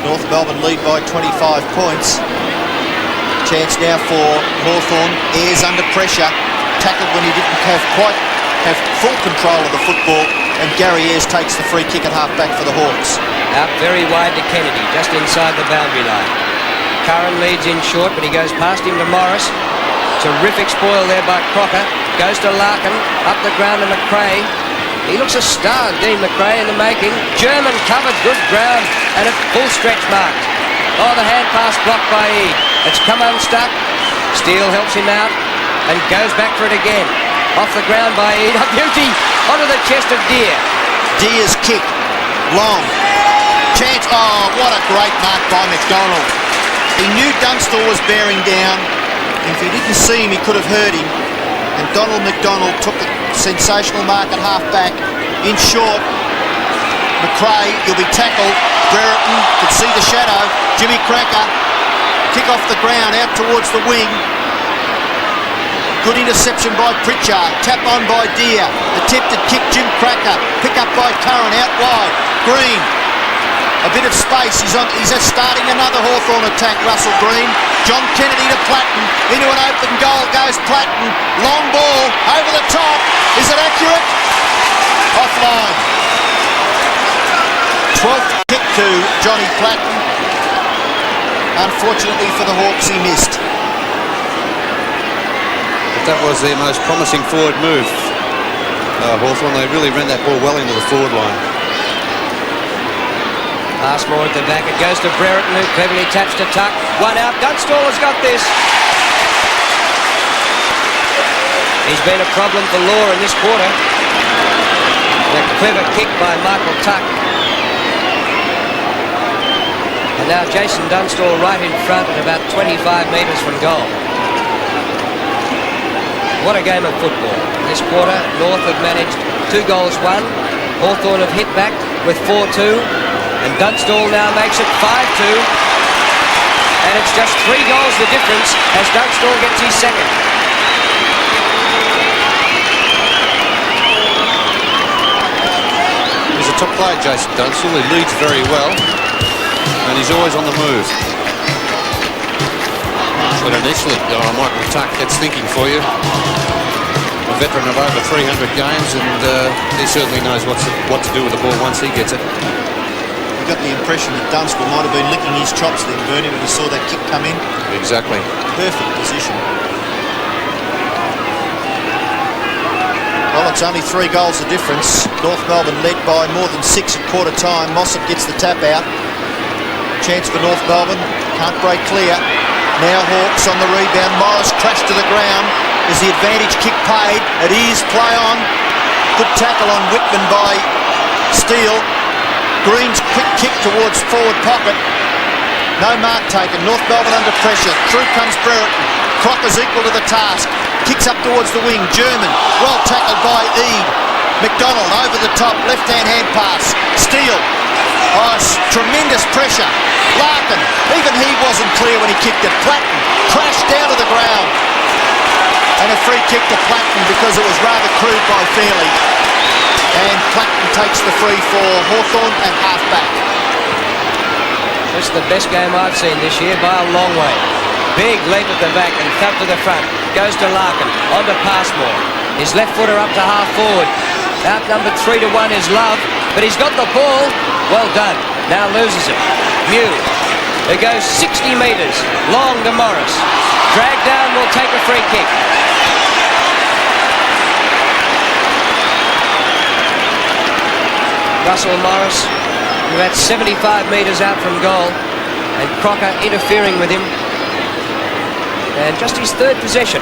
B: North Melbourne lead by 25 points. Chance now for Hawthorn. Ayres under pressure. Tackled when he didn't have full control of the football. And Gary Ayres takes the free kick at half-back for the Hawks.
A: Out very wide to Kennedy, just inside the boundary line. Curran leads in short, but he goes past him to Morris. Terrific spoil there by Crocker. Goes to Larkin. Up the ground to McRae. He looks a star, Dean McRae, in the making. German covered, good ground, and a full stretch mark. Oh, the hand pass blocked by Eade. It's come unstuck. Steele helps him out and goes back for it again. Off the ground by Eade. A beauty onto the chest of Deere.
B: Deere's kick. Long. Chance. Oh, what a great mark by McDonald. He knew Dunstall was bearing down. If he didn't see him, he could have hurt him. And Donald McDonald took a sensational mark at half-back. In short, McRae, you'll be tackled. Brereton could see the shadow. Jimmy Cracker, kick off the ground, out towards the wing. Good interception by Pritchard. Tap on by Deere. Attempted kick, Jim Cracker. Pick up by Curran, out wide. Green. A bit of space. He's starting another Hawthorn attack, Russell Green. John Kennedy to Platten. Into an open goal goes Platten. Long ball over the top. Is it accurate? Offline. 12th kick to Johnny Platten. Unfortunately for the Hawks, he missed.
C: But that was their most promising forward move. Hawthorn, they really ran that ball well into the forward line.
A: Passmore at the back. It goes to Brereton, who cleverly taps to Tuck. One out. Dunstall has got this. He's been a problem for Law in this quarter. A clever kick by Michael Tuck. And now Jason Dunstall right in front at about 25 metres from goal. What a game of football. This quarter, North have managed 2 goals won. Hawthorn have hit back with 4-2. And Dunstall now makes it 5-2. And it's just 3 goals the difference as Dunstall gets his second.
C: He's a top player, Jason Dunstall. He leads very well. And he's always on the move. But initially, Michael Tuck gets thinking for you. A veteran of over 300 games, and he certainly knows what to do with the ball once he gets it.
B: You got the impression that Dunstall might have been licking his chops then, Bernie, when he saw that kick come in.
C: Exactly.
B: Perfect position. Well, it's only 3 goals the difference. North Melbourne led by more than 6 at quarter time. Mossop gets the tap out. Chance for North Melbourne. Can't break clear. Now Hawks on the rebound. Morris crashed to the ground. Is the advantage kick paid? It is. Play on. Good tackle on Whitman by Steele. Green's quick kick towards forward pocket. No mark taken. North Melbourne under pressure. Through comes Brereton. Crocker's equal to the task. Kicks up towards the wing. German. Well tackled by Eade. McDonald over the top. Left-hand hand pass. Steele. Oh, tremendous pressure. Larkin. Even he wasn't clear when he kicked it. Platten crashed down to the ground. And a free kick to Platten because it was rather crude by Fairley. And Platten takes the free for Hawthorn at half-back.
A: This is the best game I've seen this year by a long way. Big leap at the back and thump to the front. Goes to Larkin. On to Passmore. His left footer up to half forward. Outnumbered 3-1 is Love. But he's got the ball. Well done. Now loses it. Mew. It goes 60 metres. Long to Morris. Drag down will take a free kick. Russell Morris, who had 75 metres out from goal, and Crocker interfering with him. And just his 3rd possession.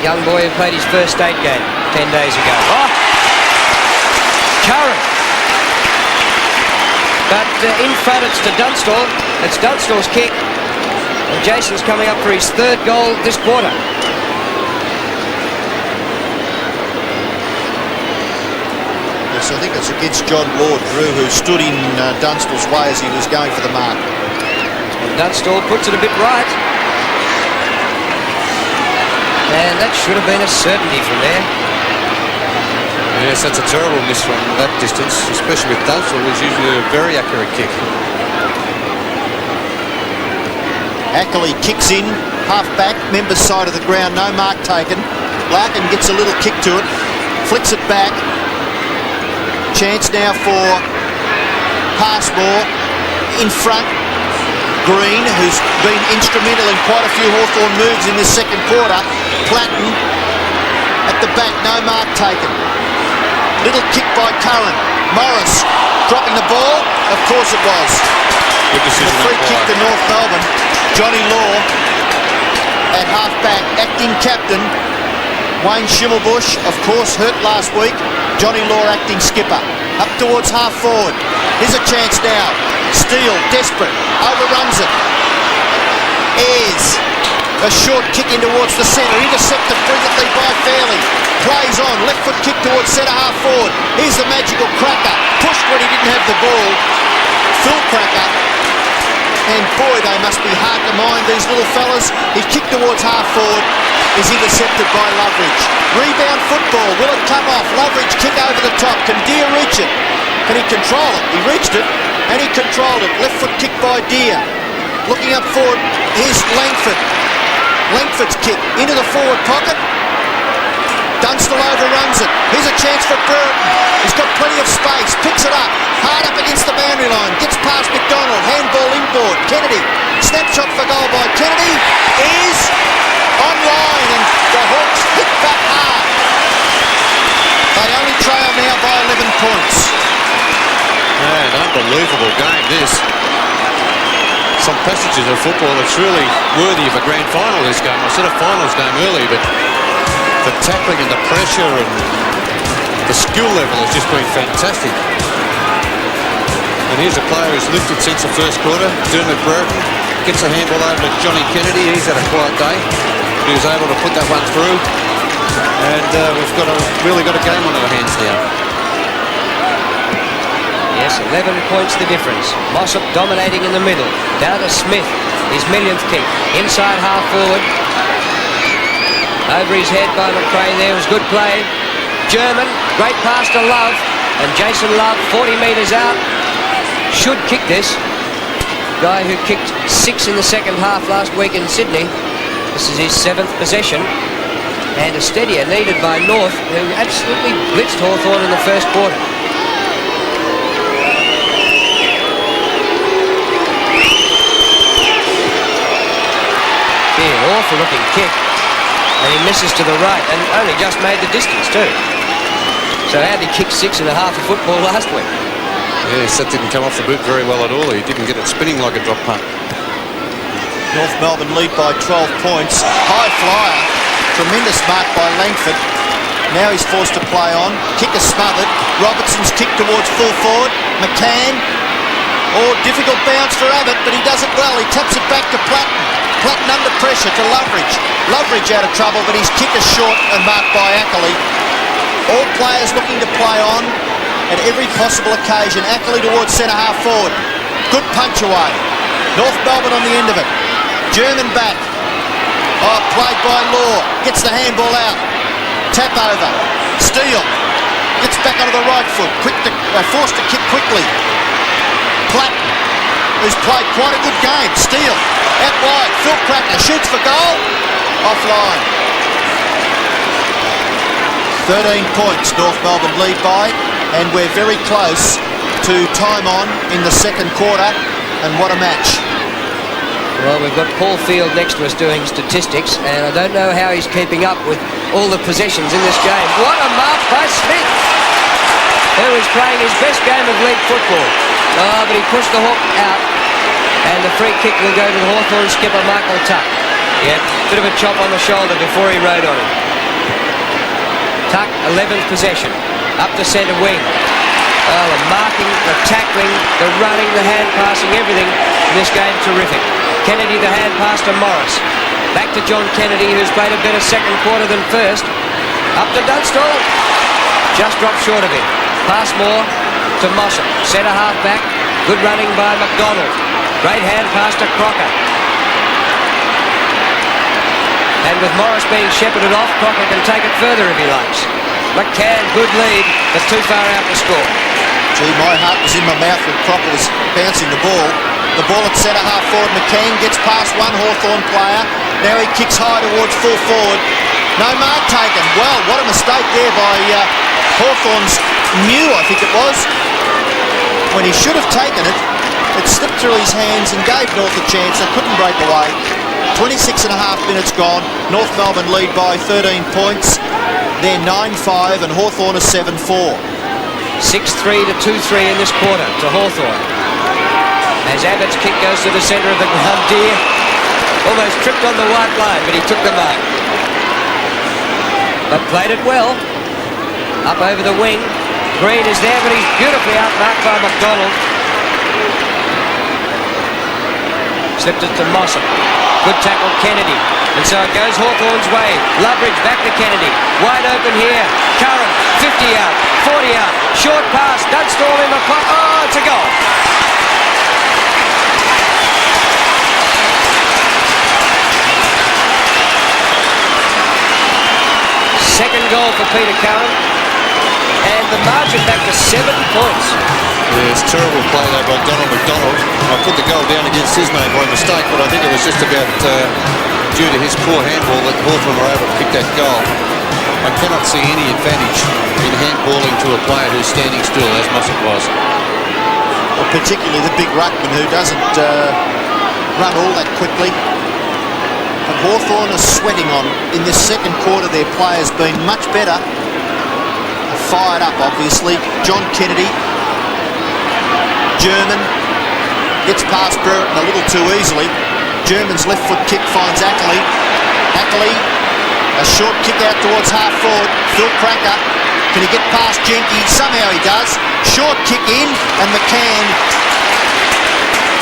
A: Young boy who played his first state game 10 days ago. Oh! Curran. But in front it's to Dunstall. It's Dunstall's kick. And Jason's coming up for his 3rd goal this quarter.
B: Yes, I think it's against John Ward, Drew, who stood in Dunstall's way as he was going for the mark.
A: And Dunstall puts it a bit right. And that should have been a certainty from there.
C: Yes, that's a terrible miss from that distance, especially with Dunstall, who's usually a very accurate kick.
B: Ackley kicks in, half back, members side of the ground, no mark taken. Larkin gets a little kick to it, flicks it back. Chance now for Passmore in front. Green, who's been instrumental in quite a few Hawthorn moves in this second quarter. Platten at the back, no mark taken. Little kick by Curran. Morris dropping the ball. Of course it was.
C: Good decision.
B: The free kick to North Melbourne. Johnny Law at half back, acting captain. Wayne Schimmelbusch, of course, hurt last week. Johnny Law acting skipper. Up towards half forward. Here's a chance now. Steele, desperate, overruns it. Ayres, a short kick in towards the centre, intercepted brilliantly by Fairley. Plays on, left foot kick towards centre half forward. Here's the magical Cracker, pushed when he didn't have the ball. Phil Cracker, and boy, they must be hard to mind, these little fellas. He kicked towards half forward, is intercepted by Loveridge. Rebound football, will it come off? Loveridge kick over the top, can Deere reach it? Can he control it? He reached it, and he controlled it. Left foot kick by Deere. Looking up forward, here's Langford. Langford's kick into the forward pocket. Dunstall overruns it. Here's a chance for Burton. He's got plenty of space. Picks it up. Hard up against the boundary line. Gets past McDonald. Handball inboard. Kennedy. Snapshot for goal by Kennedy. Is online, and the Hawks hit back hard. They only trail now by 11 points.
C: An unbelievable game, this. Some passages of football that's really worthy of a grand final, this game. I said a finals game early, but the tackling and the pressure and the skill level has just been fantastic. And here's a player who's lifted since the first quarter. Dermot Burton gets a handball over to Johnny Kennedy. He's had a quiet day. He was able to put that one through. And we've really got a game on our hands now.
A: Yes, 11 points the difference. Mossop dominating in the middle. Down to Smith, his millionth kick. Inside half forward. Over his head by McRae there was good play. German, great pass to Love. And Jason Love, 40 metres out, should kick this. Guy who kicked 6 in the second half last week in Sydney. This is his 7th possession. And a steadier needed by North, who absolutely blitzed Hawthorn in the first quarter. Awful looking kick, and he misses to the right, and only just made the distance too. So how did he kick 6.5 of football last week?
C: Yes, that didn't come off the boot very well at all. He didn't get it spinning like a drop punt.
B: North Melbourne lead by 12 points. High flyer, tremendous mark by Langford. Now he's forced to play on. Kick is smothered. Robertson's kick towards full forward. McCann. Oh, difficult bounce for Abbott, but he does it well. He taps it back to Platten. Platten under pressure to Loveridge. Loveridge out of trouble, but his kick is short and marked by Ackley. All players looking to play on at every possible occasion. Ackley towards centre half forward. Good punch away. North Melbourne on the end of it. German back. Oh, played by Law. Gets the handball out. Tap over. Steele. Gets back onto the right foot. Forced to kick quickly. Platten, who's played quite a good game. Steele, out wide. Phil Cracker shoots for goal. Offline. 13 points North Melbourne lead by, and we're very close to time on in the second quarter, and what a match.
A: Well, we've got Paul Field next to us doing statistics, and I don't know how he's keeping up with all the possessions in this game. What a mark by Smith, who is playing his best game of league football. Oh, but he pushed the hook out, and the free kick will go to the Hawthorn skipper, Michael Tuck. Yeah, bit of a chop on the shoulder before he rode on him. Tuck, 11th possession, up to centre wing. Oh, the marking, the tackling, the running, the hand passing, everything in this game terrific. Kennedy, the hand pass to Morris. Back to John Kennedy, who's played a better second quarter than first. Up to Dunstall. Just dropped short of him. Passmore to Mossop. Centre half back. Good running by McDonald. Great hand pass to Crocker. And with Morris being shepherded off, Crocker can take it further if he likes. McCann, good lead, but too far out to score.
B: Gee, my heart was in my mouth when Crocker was bouncing the ball. The ball at centre half forward. McCann gets past one Hawthorn player. Now he kicks high towards full forward. No mark taken. Well, what a mistake there by Hawthorn's Mew, I think it was. When he should have taken it, it slipped through his hands and gave North a chance. They couldn't break away. 26 and a half minutes gone. North Melbourne lead by 13 points. They're 9-5 and Hawthorn are 7-4.
A: 6-3 to 2-3 in this quarter to Hawthorn. As Abbott's kick goes to the centre of the ground, Deer almost tripped on the white line, but he took the mark. But played it well. Up over the wing. Green is there, but he's beautifully outmarked by McDonald. Slipped it to Mossop. Good tackle, Kennedy. And so it goes Hawthorn's way. Loveridge back to Kennedy. Wide open here. Curran, 50 out, 40 out. Short pass. Dunstall in the pot. Oh, it's a goal. Second goal for Peter Curran. And the margin back to 7 points.
C: Yeah, it's terrible play there by Donald McDonald. I put the goal down against his name by mistake, but I think it was just about due to his poor handball that Hawthorn were able to kick that goal. I cannot see any advantage in handballing to a player who's standing still, as Mossop was.
B: Well, particularly the big ruckman who doesn't run all that quickly. But Hawthorn are sweating on. In this second quarter, their players been much better. Fired up, obviously. John Kennedy. German gets past Brereton a little too easily. German's left foot kick finds Ackley. Ackley, a short kick out towards half forward. Phil Cracker, can he get past Jenke? Somehow he does. Short kick in, and McCann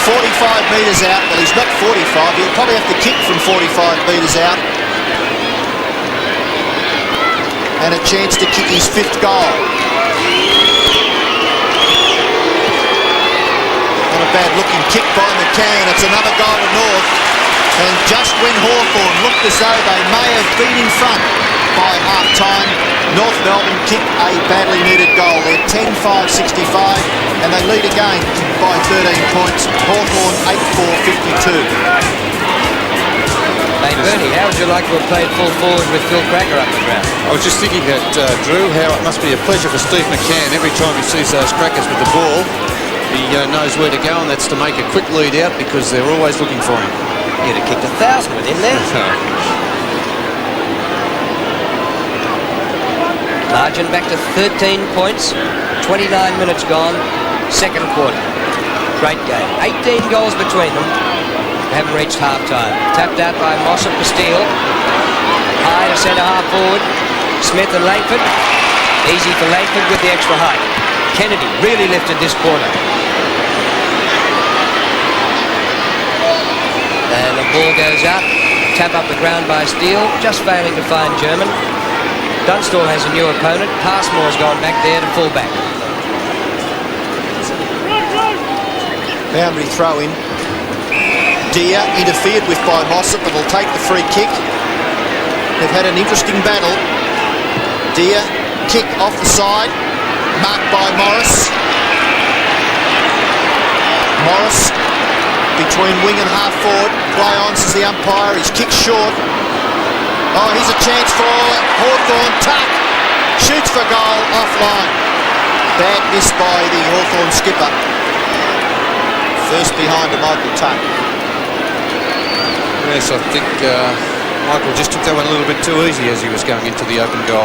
B: 45 metres out. Well, he's not 45. He'll probably have to kick from 45 metres out. And a chance to kick his 5th goal. Not a bad looking kick by McCann. It's another goal to North. And just when Hawthorn looked as though they may have been in front by half time, North Melbourne kicked a badly needed goal. They're 10-5-65 and they lead again by 13 points. Hawthorn 8-4-52.
A: Hey Bernie, how would you like to have played full forward with Phil Cracker up the ground?
C: I was just thinking that, Drew, how it must be a pleasure for Steve McCann every time he sees those crackers with the ball. He knows where to go, and that's to make a quick lead out because they're always looking for him.
A: He'd have kicked 1,000 with him there. Margin back to 13 points. 29 minutes gone. Second quarter. Great game. 18 goals between them. Haven't reached half-time. Tapped out by Mossop to Steele. High to centre half forward. Smith and Langford. Easy for Langford with the extra height. Kennedy really lifted this quarter. And the ball goes out. Tap up the ground by Steele. Just failing to find German. Dunstall has a new opponent. Passmore's gone back there to full back.
B: Boundary throw in. Deer interfered with by Mossop and will take the free kick. They've had an interesting battle. Deer kick off the side, marked by Morris. Morris between wing and half forward. Play on, says the umpire. His kick short. Oh, here's a chance for Hawthorn. Tuck shoots for goal offline. Bad miss by the Hawthorn skipper. First behind to Michael Tuck.
C: Yes, I think Michael just took that one a little bit too easy as he was going into the open goal.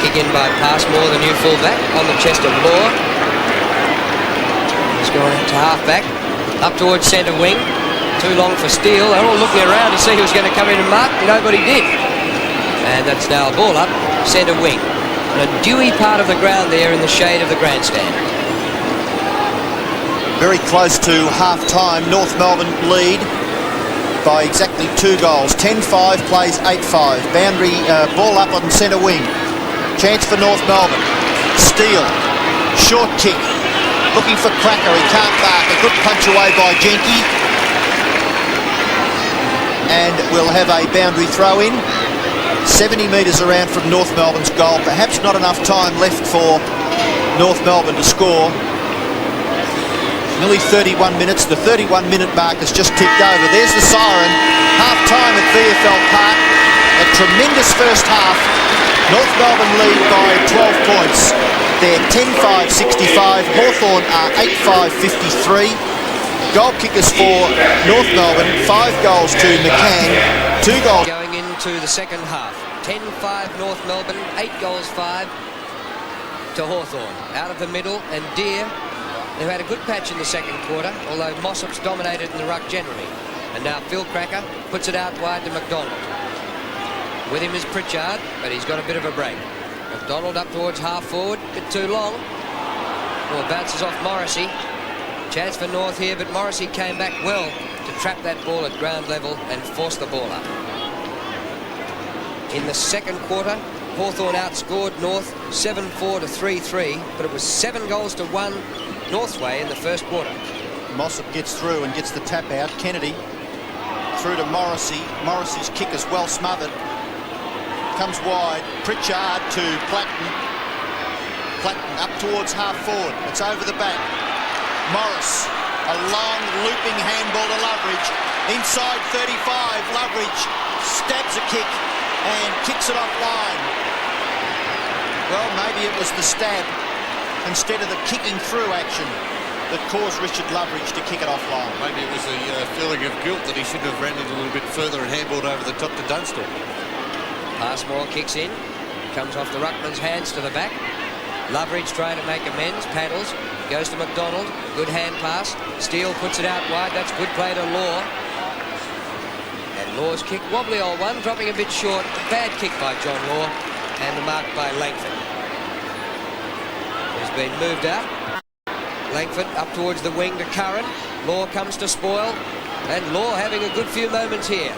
A: Kick in by Passmore, the new fullback, on the chest of Law. He's going out to half-back, up towards centre wing. Too long for Steele. They're all looking around to see who's going to come in and mark. Nobody did. And that's now a ball up, centre wing. On a dewy part of the ground there in the shade of the grandstand.
B: Very close to half-time. North Melbourne lead by exactly 2 goals. 10-5 plays 8-5. Boundary ball up on centre wing. Chance for North Melbourne. Steele. Short kick. Looking for Cracker. He can't mark. A good punch away by Jenke. And we'll have a boundary throw in. 70 metres around from North Melbourne's goal. Perhaps not enough time left for North Melbourne to score. Nearly 31 minutes. The 31-minute mark has just ticked over. There's the siren. Half-time at VFL Park. A tremendous first half. North Melbourne lead by 12 points. They're 10-5-65. Hawthorn are 8-5-53. Goal kickers for North Melbourne, 5 goals to McCann, 2 goals.
A: Going into the second half. 10-5 North Melbourne, 8 goals 5 to Hawthorn. Out of the middle, and Deer, they've had a good patch in the second quarter, although Mossop's dominated in the ruck generally. And now Phil Cracker puts it out wide to McDonald. With him is Pritchard, but he's got a bit of a break. McDonald up towards half forward, a bit too long. Well, bounces off Morrissey. Chance for North here, but Morrissey came back well to trap that ball at ground level and force the ball up. In the second quarter, Hawthorn outscored North 7-4 to 3-3, but it was 7 goals to 1 North's way in the first quarter.
B: Mossop gets through and gets the tap out. Kennedy through to Morrissey. Morrissey's kick is well smothered. Comes wide. Pritchard to Platten. Platten up towards half forward. It's over the back. Morris, a long looping handball to Loveridge. Inside 35, Loveridge stabs a kick and kicks it offline. Well, maybe it was the stab instead of the kicking through action that caused Richard Loveridge to kick it offline.
C: Maybe it was a feeling of guilt that he should have ran it a little bit further and handballed over the top to Dunstall.
A: Passmore kicks in, comes off the ruckman's hands to the back. Loveridge trying to make amends, paddles, goes to McDonald, good hand pass. Steele puts it out wide, that's good play to Law. And Law's kick, wobbly old one, dropping a bit short. A bad kick by John Law, and the mark by Langford. He's been moved out. Langford up towards the wing to Curran. Law comes to spoil, and Law having a good few moments here.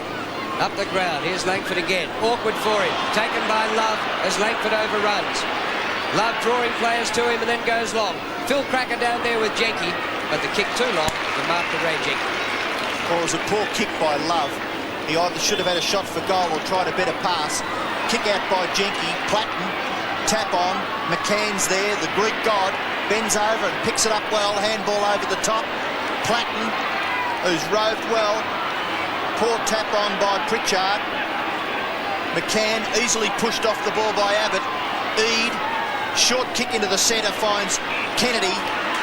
A: Up the ground, here's Langford again. Awkward for him, taken by Love as Langford overruns. Love drawing players to him and then goes long. Phil Cracker down there with Jenke, but the kick too long to mark the Ray Jenke.
B: Well, it was a poor kick by Love. He either should have had a shot for goal or tried a better pass. Kick out by Jenke. Platten, tap on. McCann's there, the Greek god, bends over and picks it up well. Handball over the top. Platten, who's roved well. Poor tap on by Pritchard. McCann easily pushed off the ball by Abbott. Eade, short kick into the centre, finds Kennedy.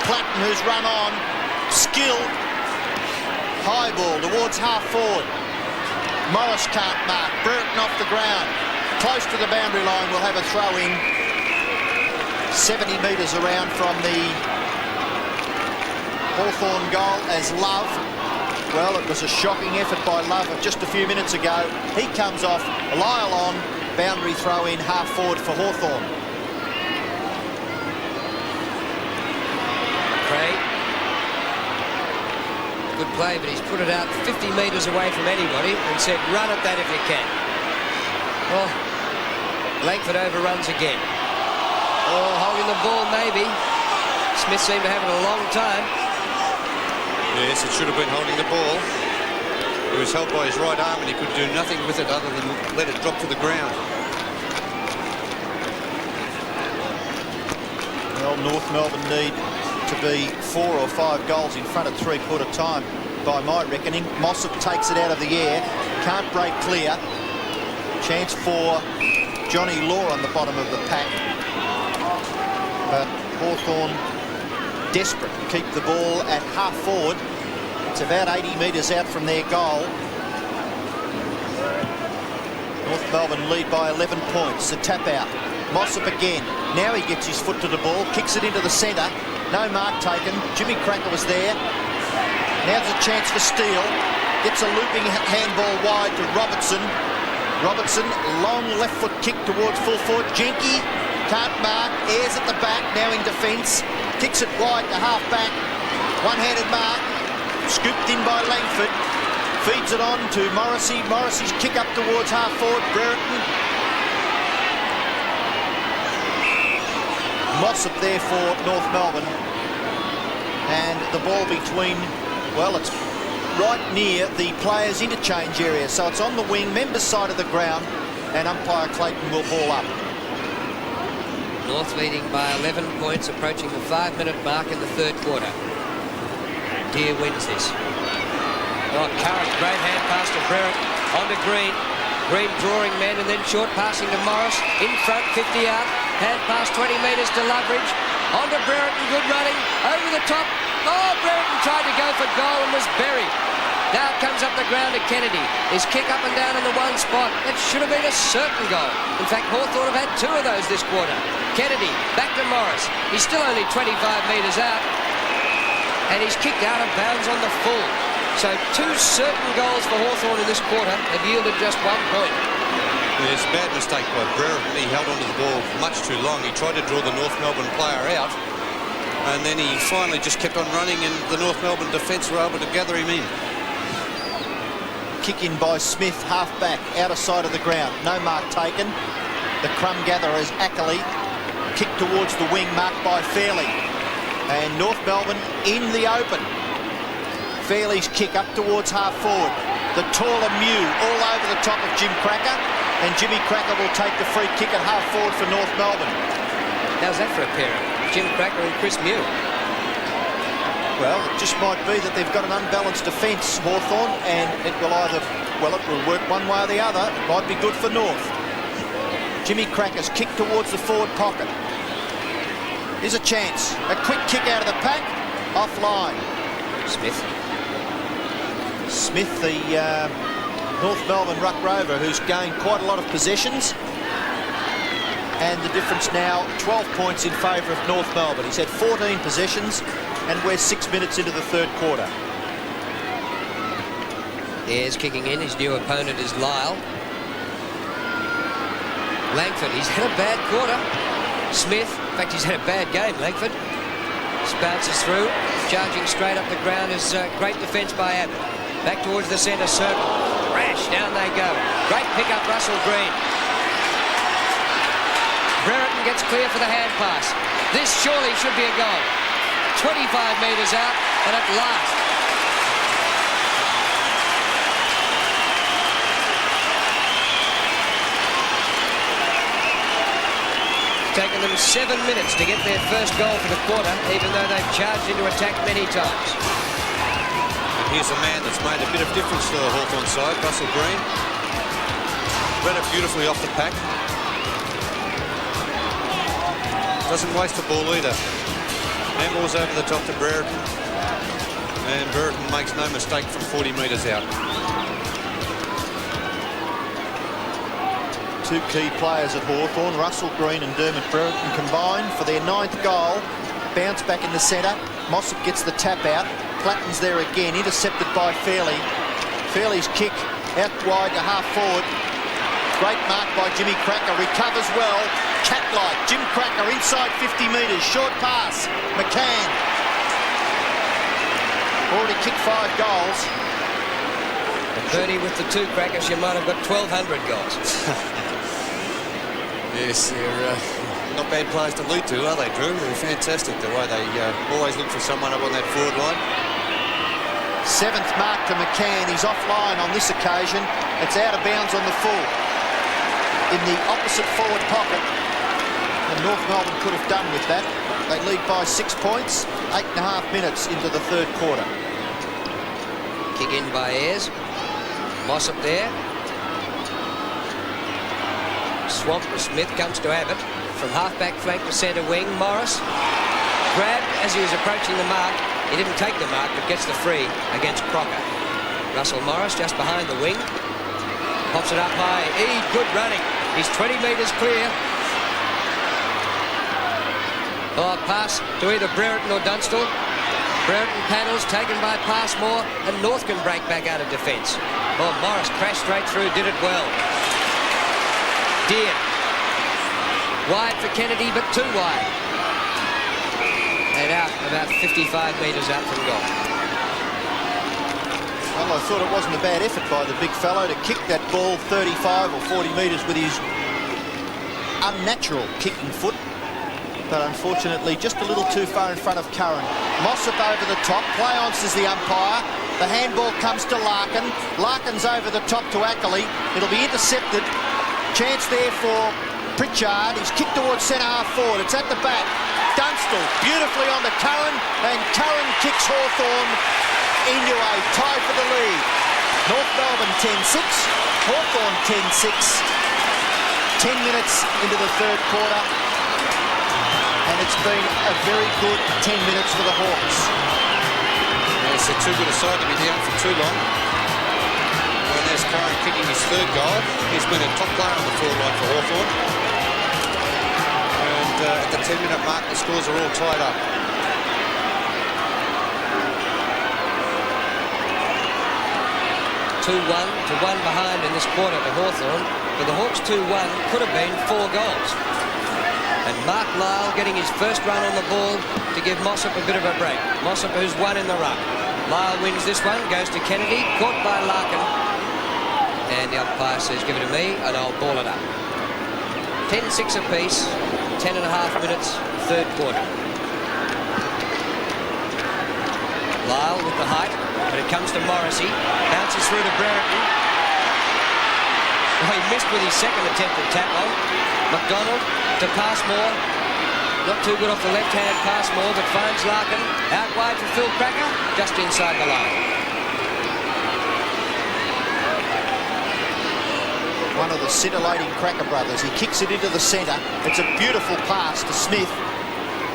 B: Platten, who's run on. Skill. High ball towards half forward. Morris can't mark. Brereton off the ground. Close to the boundary line. We'll have a throw in. 70 metres around from the Hawthorn goal as Love. Well, it was a shocking effort by Love of just a few minutes ago. He comes off. Lyle on. Boundary throw in half forward for Hawthorn.
A: Good play, but he's put it out 50 metres away from anybody and said, run at that if you can. Oh, Langford overruns again. Oh, holding the ball maybe. Smith seemed to have it a long time.
C: Yes, it should have been holding the ball. It was held by his right arm and he could do nothing with it other than let it drop to the ground.
B: Well, North Melbourne need to be 4 or 5 goals in front at three-quarter time by my reckoning. Mossop takes it out of the air, can't break clear. Chance for Johnny Law on the bottom of the pack, but Hawthorn desperate to keep the ball at half forward. It's about 80 metres out from their goal. North Melbourne lead by 11 points. The tap out. Mossop again. Now he gets his foot to the ball, kicks it into the centre. No mark taken. Jimmy Cracker was there. Now's a chance for Steele. Gets a looping handball wide to Robertson. Robertson, long left foot kick towards full forward. Jenke can't mark. Ayres at the back, now in defence. Kicks it wide to half back. One-handed mark. Scooped in by Langford. Feeds it on to Morrissey. Morrissey's kick up towards half forward. Brereton. Mossop there for North Melbourne. And the ball between, well, it's right near the players' interchange area. So it's on the wing, members' side of the ground. and umpire Clayton will ball up.
A: North leading by 11 points, approaching the 5-minute mark in the third quarter. Deer wins this. Oh, Curran, great hand pass to Brereton, on to Green. Green drawing men and then short passing to Morris. In front, 50 out. Hand pass 20 metres to Loveridge. On to Brereton, good running. Over the top. Oh, Brereton tried to go for goal and was buried. Now it comes up the ground to Kennedy. His kick up and down in the one spot. That should have been a certain goal. In fact, Hawthorn have had 2 of those this quarter. Kennedy, back to Morris. He's still only 25 metres out. And he's kicked out of bounds on the full. So 2 certain goals for Hawthorn in this quarter have yielded just 1 point.
C: It's a bad mistake by Brereton. He held onto the ball much too long. He tried to draw the North Melbourne player out. And then he finally just kept on running and the North Melbourne defence were able to gather him in.
B: Kick in by Smith, half-back, outer side of the ground. No mark taken. The crumb gatherer is Ackley. Kick towards the wing, marked by Fairley. And North Melbourne in the open. Fairley's kick up towards half-forward. The taller Mew all over the top of Jim Cracker. And Jimmy Cracker will take the free kick at half-forward for North Melbourne.
A: How's that for a pairing? Jim Cracker and Chris Mew.
B: Well, it just might be that they've got an unbalanced defence, Hawthorn, and it will either, well, it will work one way or the other. It might be good for North. Jimmy Cracker's kick towards the forward pocket. Here's a chance. A quick kick out of the pack. Offline.
A: Smith.
B: Smith, the North Melbourne ruck rover, who's gained quite a lot of possessions. And the difference now, 12 points in favour of North Melbourne. He's had 14 possessions, and we're 6 minutes into the third quarter.
A: Ayres kicking in. His new opponent is Lyle. Langford, he's had a bad quarter. Smith, in fact, he's had a bad game, Langford. Bounces through, charging straight up the ground is great defence by Abbott. Back towards the centre circle. Rash, down they go. Great pick-up, Russell Green. Brereton gets clear for the hand pass. This surely should be a goal. 25 metres out, and at last. It's taken them 7 minutes to get their first goal for the quarter, even though they've charged into attack many times.
C: And here's a man that's made a bit of difference to the Hawthorn side, Russell Green. Read it beautifully off the pack. Doesn't waste the ball either. Handball's over the top to Brereton. And Brereton makes no mistake from 40 metres out.
B: 2 key players at Hawthorn, Russell Green and Dermot Brereton, combined for their 9th goal. Bounce back in the centre. Mossop gets the tap out. Clatton's there again, intercepted by Fairley. Fairley's kick out wide to half-forward. Great mark by Jimmy Cracker, recovers well. Cat-like, Jim Cracker inside 50 metres, short pass. McCann. Already kicked 5 goals.
A: And 30 with the 2 Crackers, you might have got 1,200 goals.
C: Yes, they're not bad players to lead to, are they, Drew? They're fantastic the way they always look for someone up on that forward line.
B: 7th mark to McCann. He's offline on this occasion. It's out of bounds on the full. In the opposite forward pocket. And North Melbourne could have done with that. They lead by 6 points, 8.5 minutes into the third quarter.
A: Kick in by Ayres. Mossop there. Swamp to Smith, comes to Abbott. From half-back flank to centre wing, Morris. Grabbed as he was approaching the mark. He didn't take the mark, but gets the free against Crocker. Russell Morris just behind the wing. Pops it up high. Good running. He's 20 metres clear. Oh, pass to either Brereton or Dunstall. Brereton panels taken by Passmore, and North can break back out of defence. Oh, Morris crashed straight through, did it well. Deer. Wide for Kennedy, but too wide. And out about 55 metres out from goal.
B: Well, I thought it wasn't a bad effort by the big fellow to kick that ball 35 or 40 metres with his unnatural kicking foot. But unfortunately, just a little too far in front of Curran. Mossop over the top. Play answers the umpire. The handball comes to Larkin. Larkin's over the top to Ackley. It'll be intercepted. Chance there for Pritchard. He's kicked towards centre-half forward. It's at the back. Dunstall beautifully on the Curran, and Curran kicks Hawthorn into a tie for the lead. North Melbourne 10-6, Hawthorn 10-6. 10 minutes into the third quarter, and it's been a very good 10 minutes for the Hawks.
C: It's too good a side to be down for too long. And there's Curran kicking his third goal. He's been a top player on the forward line for Hawthorn. And at the 10-minute mark, the scores are all tied up.
A: To 1 behind in this quarter for Hawthorn. But the Hawks 2-1 could have been 4 goals. And Mark Lyle getting his first run on the ball to give Mossop a bit of a break. Mossop, who's won in the ruck. Lyle wins this one, goes to Kennedy, caught by Larkin. And the umpire says, give it to me, and I'll ball it up. 10-6 apiece, 10.5 minutes, third quarter. Lyle with the height, but it comes to Morrissey. Bounces through to Brereton. Oh, he missed with his second attempt at tap on. McDonald to Passmore. Not too good off the left-hand Passmore, but finds Larkin. Out wide for Phil Cracker, just inside the line.
B: One of the scintillating Cracker brothers. He kicks it into the centre. It's a beautiful pass to Smith.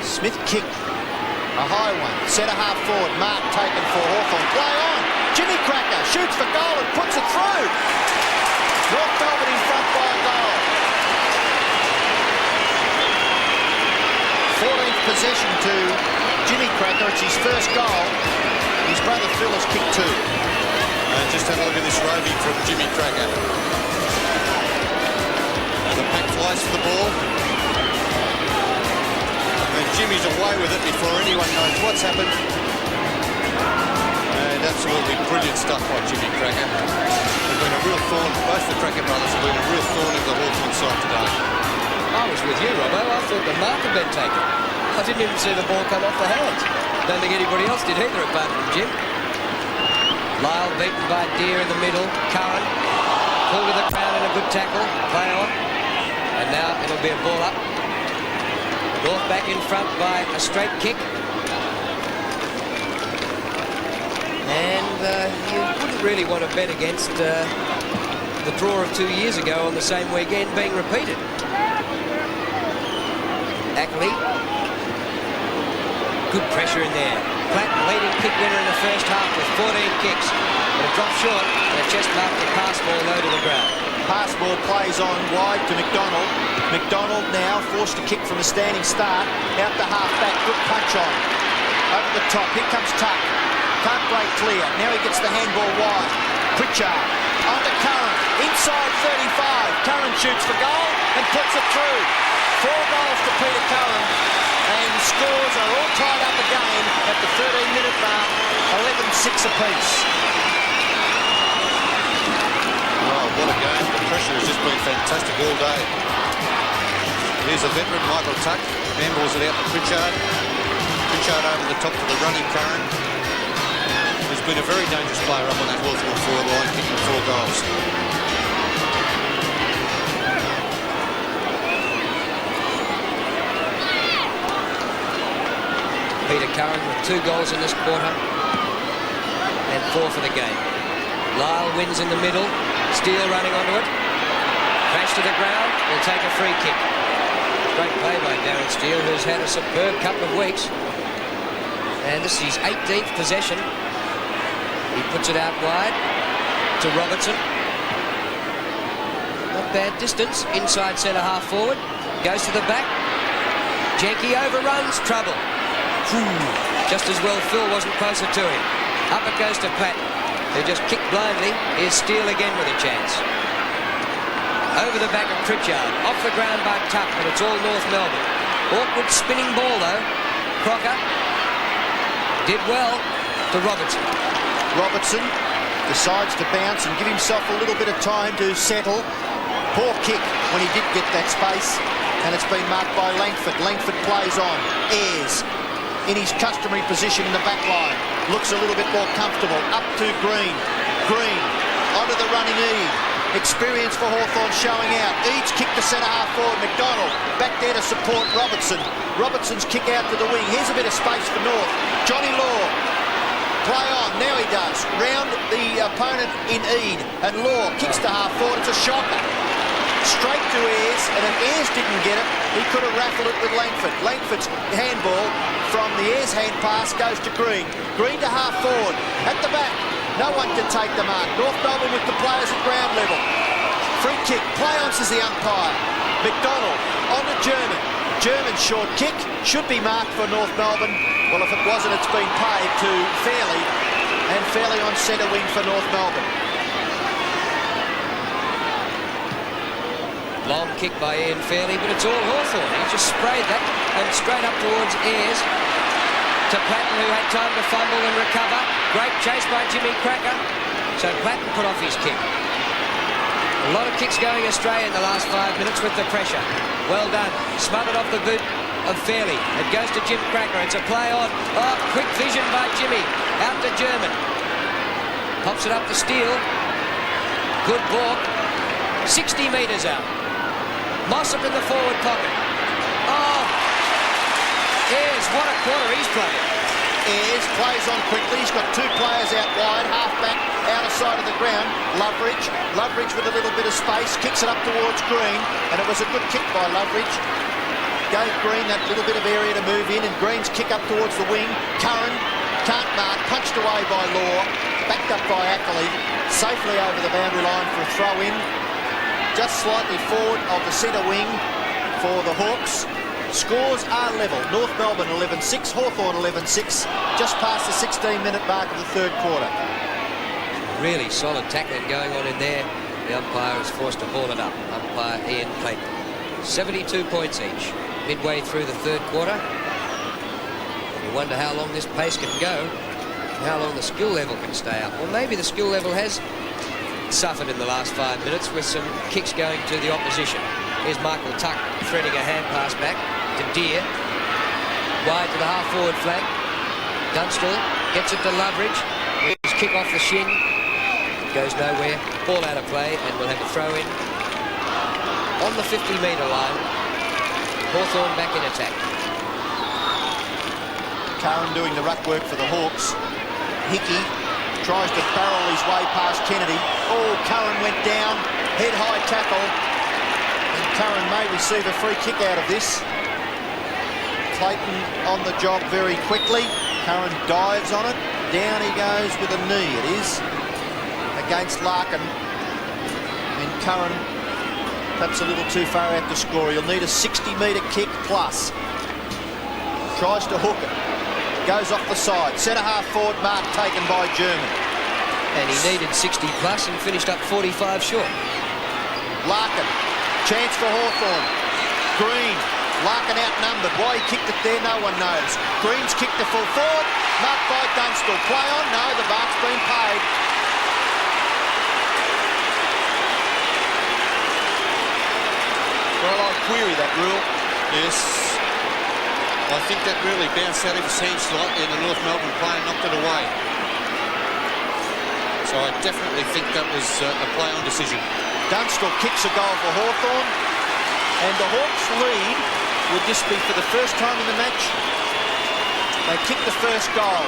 B: Smith kick. A high one. Centre-half forward. Mark taken for Hawthorn. Play on. Jimmy Cracker shoots for goal and puts it through. North Melbourne in front by a goal. 14th possession to Jimmy Cracker. It's his first goal. His brother Phil has kicked 2.
C: And just have a look at this roving from Jimmy Cracker. And the pack flies for the ball. And Jimmy's away with it before anyone knows what's happened. And absolutely brilliant stuff by Jimmy Cracker. They've been a real thorn, both the Cracker brothers have been a real thorn in the Hawthorn side today.
A: I was with you, Robbo. I thought the mark had been taken. I didn't even see the ball come off the hands. Don't think anybody else did either, apart from Jim. Lyle beaten by Deere in the middle. Curran pulled to the ground in a good tackle. Play on. And now it'll be a ball up. North back in front by a straight kick. And you wouldn't really want to bet against the draw of 2 years ago on the same weekend being repeated. Ackley. Good pressure in there. Platt leading kick winner in the first half with 14 kicks. But it dropped short and a chest mark to Passmore low to the ground.
B: Passmore plays on wide to McDonald. McDonald now forced to kick from a standing start. Out the half-back, good punch on. Over the top, here comes Tuck. Can't break clear. Now he gets the handball wide. Pritchard on to Curran. Inside 35. Curran shoots for goal and puts it through. 4 goals to Peter Curran. And scores are all tied up again at the 13-minute mark. 11-6 apiece.
C: Oh, what a game. The pressure has just been fantastic all day. Here's a veteran, Michael Tuck. Handballs it out to Pritchard. Pritchard over the top to the running Curran. He's been a very dangerous player up on that Hawthorn forward line, kicking 4 goals.
A: Peter Curran with 2 goals in this quarter and 4 for the game. Lyle wins in the middle. Steele running onto it. Crash to the ground. Will take a free kick. Great play by Darren Steele, who's had a superb couple of weeks. And this is his 18th possession. He puts it out wide to Robertson. Not bad distance. Inside centre half forward. Goes to the back. Jenke overruns. Trouble. Just as well Phil wasn't closer to him. Up it goes to Platt, who just kicked blindly. Here's Steele again with a chance. Over the back of Pritchard. Off the ground by Tuck, but it's all North Melbourne. Awkward spinning ball though. Crocker did well to Robertson.
B: Robertson decides to bounce and give himself a little bit of time to settle. Poor kick when he did get that space, and it's been marked by Langford. Langford plays on. Ayres in his customary position in the back line. Looks a little bit more comfortable. Up to Green. Green onto the running Eve. Experience for Hawthorn showing out. Eads kick to centre half forward. McDonald back there to support Robertson. Robertson's kick out to the wing. Here's a bit of space for North. Johnny Law. Play on. Now he does. Round the opponent in Eade. And Law kicks to half forward. It's a shocker. Straight to Ayres. And if Ayres didn't get it, he could have raffled it with Langford. Langford's handball from the Ayres hand pass goes to Green. Green to half forward. At the back. No one can take the mark. North Melbourne with the players at ground level. Free kick. Play on, says the umpire. McDonald on to German. German short kick. Should be marked for North Melbourne. Well, if it wasn't, it's been paid to Fairley. And Fairley on centre wing for North Melbourne.
A: Long kick by Ian Fairley, but it's all Hawthorn. He just sprayed that and straight up towards Ayres. To Platten, who had time to fumble and recover. Great chase by Jimmy Cracker. So Platten put off his kick. A lot of kicks going astray in the last 5 minutes with the pressure. Well done. Smothered off the boot of Fairley. It goes to Jim Cracker. It's a play on. Oh, quick vision by Jimmy. Out to German. Pops it up to Steele. Good balk. 60 metres out. Mossop in the forward pocket. Oh! Ayres, what a quarter he's played.
B: Ayres plays on quickly. He's got two players out wide, half back, outer side of the ground. Loveridge with a little bit of space, kicks it up towards Green, and it was a good kick by Loveridge. Gave Green that little bit of area to move in, and Green's kick up towards the wing. Curran can't mark, punched away by Law, backed up by Ackley, safely over the boundary line for a throw in. Just slightly forward of the centre wing for the Hawks. Scores are level. North Melbourne 11-6, Hawthorn 11-6, just past the 16-minute mark of the third quarter.
A: Really solid tackling going on in there. The umpire is forced to haul it up. Umpire Ian Clayton. 72 points each. Midway through the third quarter. You wonder how long this pace can go, how long the skill level can stay up. Well, maybe the skill level has suffered in the last 5 minutes with some kicks going to the opposition. Here's Michael Tuck threading a hand pass back to Deere. Wide to the half-forward flank. Dunstall gets it to Loveridge. His kick off the shin. Goes nowhere. Ball out of play, and we'll have a throw-in. On the 50-metre line. Hawthorn back in attack.
B: Curran doing the ruck work for the Hawks. Hickey tries to barrel his way past Kennedy. Oh, Curran went down. Head-high tackle. And Curran may receive a free kick out of this. Clayton on the job very quickly. Curran dives on it. Down he goes with a knee, it is, against Larkin. And Curran perhaps a little too far out to score. He'll need a 60-metre kick plus. Tries to hook it. Goes off the side. Centre half forward mark taken by German.
A: And he needed 60 plus and finished up 45 short.
B: Larkin. Chance for Hawthorn. Green. Larkin outnumbered. Why he kicked it there, no one knows. Green's kicked to full forward. Marked by Dunstall. Play on? No, the mark's been paid. Well, I'll query that rule.
C: Yes. I think that really bounced out of his hand slightly, and the North Melbourne player knocked it away. So I definitely think that was a play-on decision.
B: Dunstall kicks a goal for Hawthorn, and the Hawks lead. Would this be for the first time in the match? They kicked the first goal.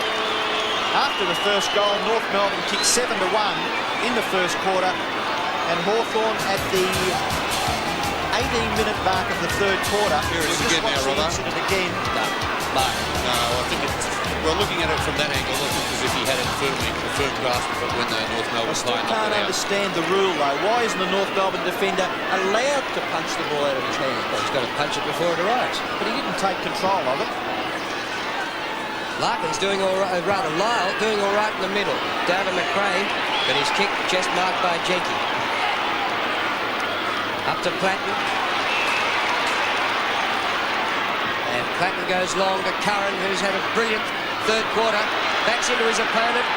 B: After the first goal, North Melbourne kicked 7-1 in the first quarter, and Hawthorn at the 18-minute mark of the third quarter.
C: Here it is again now, Robbo.
B: Again.
A: No,
C: I think we're looking at it from that angle. It looked as if he had it firmly, a firm grasp of it when the North Melbourne
B: I still
C: player knocked
B: can't
C: it out.
B: understand the rule, though. Why isn't the North Melbourne defender allowed to punch the ball out of his hand?
A: Well, he's got to punch it before it arrives.
B: But he didn't take control of it.
A: Larkin's doing all right, rather Lyle doing all right in the middle. Down to McRae, but his kick just marked by Jenke. Up to Platten. And Platten goes long to Curran, who's had a brilliant third quarter. Backs into his opponent.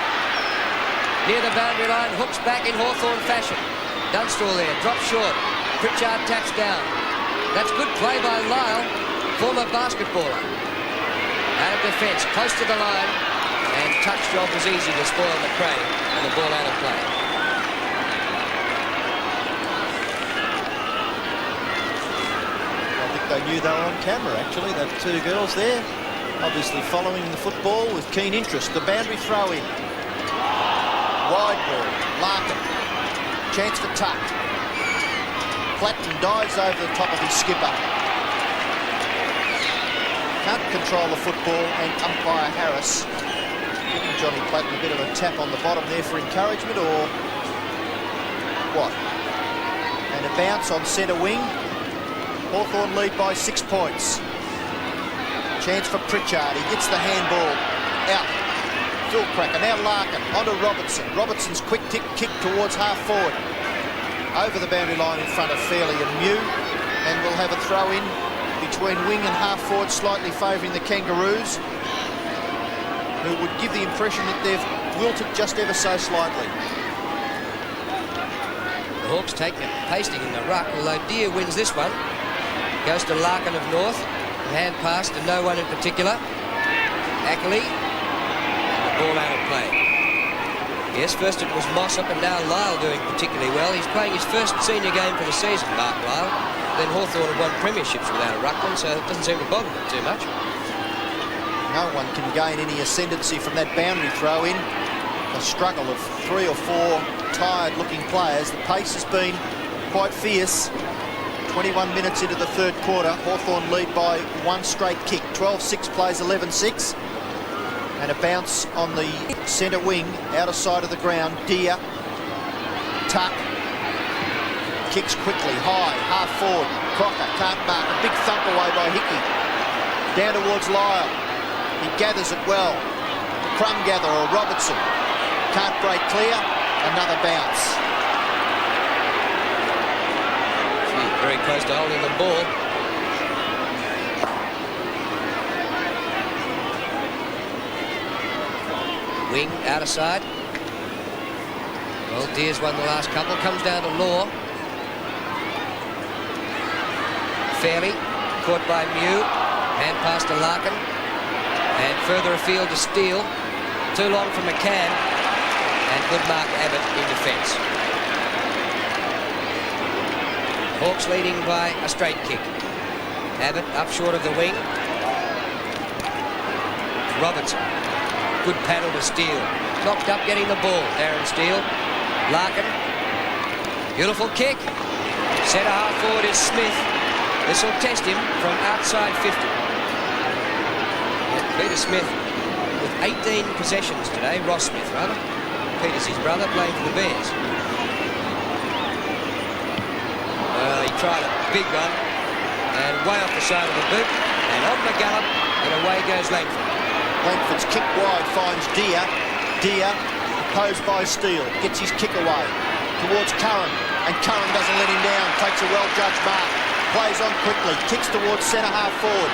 A: Near the boundary line, hooks back in Hawthorn fashion. Dunstall there, drops short. Pritchard taps down. That's good play by Lyle, former basketballer. Out of defence, close to the line, and touch job was easy to spoil McRae, and the ball out of play.
B: they knew they were on camera, actually. The two girls there, obviously following the football with keen interest. The boundary throw in. Wide ball. Larkin. Chance for tuck. Platten dives over the top of his skipper. Can't control the football, and umpire Harris giving Johnny Platten a bit of a tap on the bottom there for encouragement, or what? And a bounce on centre wing. Hawthorn lead by 6 points. Chance for Pritchard. He gets the handball out. Phil Cracker. Now Larkin onto Robertson. Robertson's quick kick towards half forward. Over the boundary line in front of Fairley and Mew. And we'll have a throw in between wing and half forward, slightly favouring the Kangaroos, who would give the impression that they've wilted just ever so slightly.
A: The Hawks take a pasting in the ruck, although Deere wins this one. Goes to Larkin of North. Hand pass to no one in particular. Ackley. And the ball out of play. Yes, first it was Mossop and now Lyle doing particularly well. He's playing his first senior game for the season, Mark Lyle. Then Hawthorn have won premierships without a ruckman, so it doesn't seem to bother them too much.
B: No one can gain any ascendancy from that boundary throw in. A struggle of 3 or 4 tired-looking players. The pace has been quite fierce. 21 minutes into the third quarter. Hawthorn lead by 1 straight kick. 12-6 plays 11-6. And a bounce on the centre wing, outer side of the ground. Deere. Tuck. Kicks quickly, high, half forward. Crocker can't mark. A big thump away by Hickey. Down towards Lyle. He gathers it well. The crumb gatherer, Robertson. Can't break clear. Another bounce.
A: Very close to holding the ball. Wing, outer side. Well, Deere's won the last couple. Comes down to Law. Fairley, caught by Mew. Hand pass to Larkin. And further afield to Steele. Too long for McCann. And good mark Abbott in defence. Hawks leading by a straight kick. Abbott up short of the wing. Robertson. Good paddle to Steele. Knocked up getting the ball. Darren Steele. Larkin. Beautiful kick. Centre half forward is Smith. This will test him from outside 50. Peter Smith with 18 possessions today. Ross Smith, rather. Peter's his brother, playing for the Bears. Well, he tried a big one. And way off the side of the boot. And on the gallop. And away goes Langford.
B: Langford's kick wide finds Deere. Deere, opposed by Steele, gets his kick away towards Curran, and Curran doesn't let him down, takes a well-judged mark, plays on quickly, kicks towards centre half forward.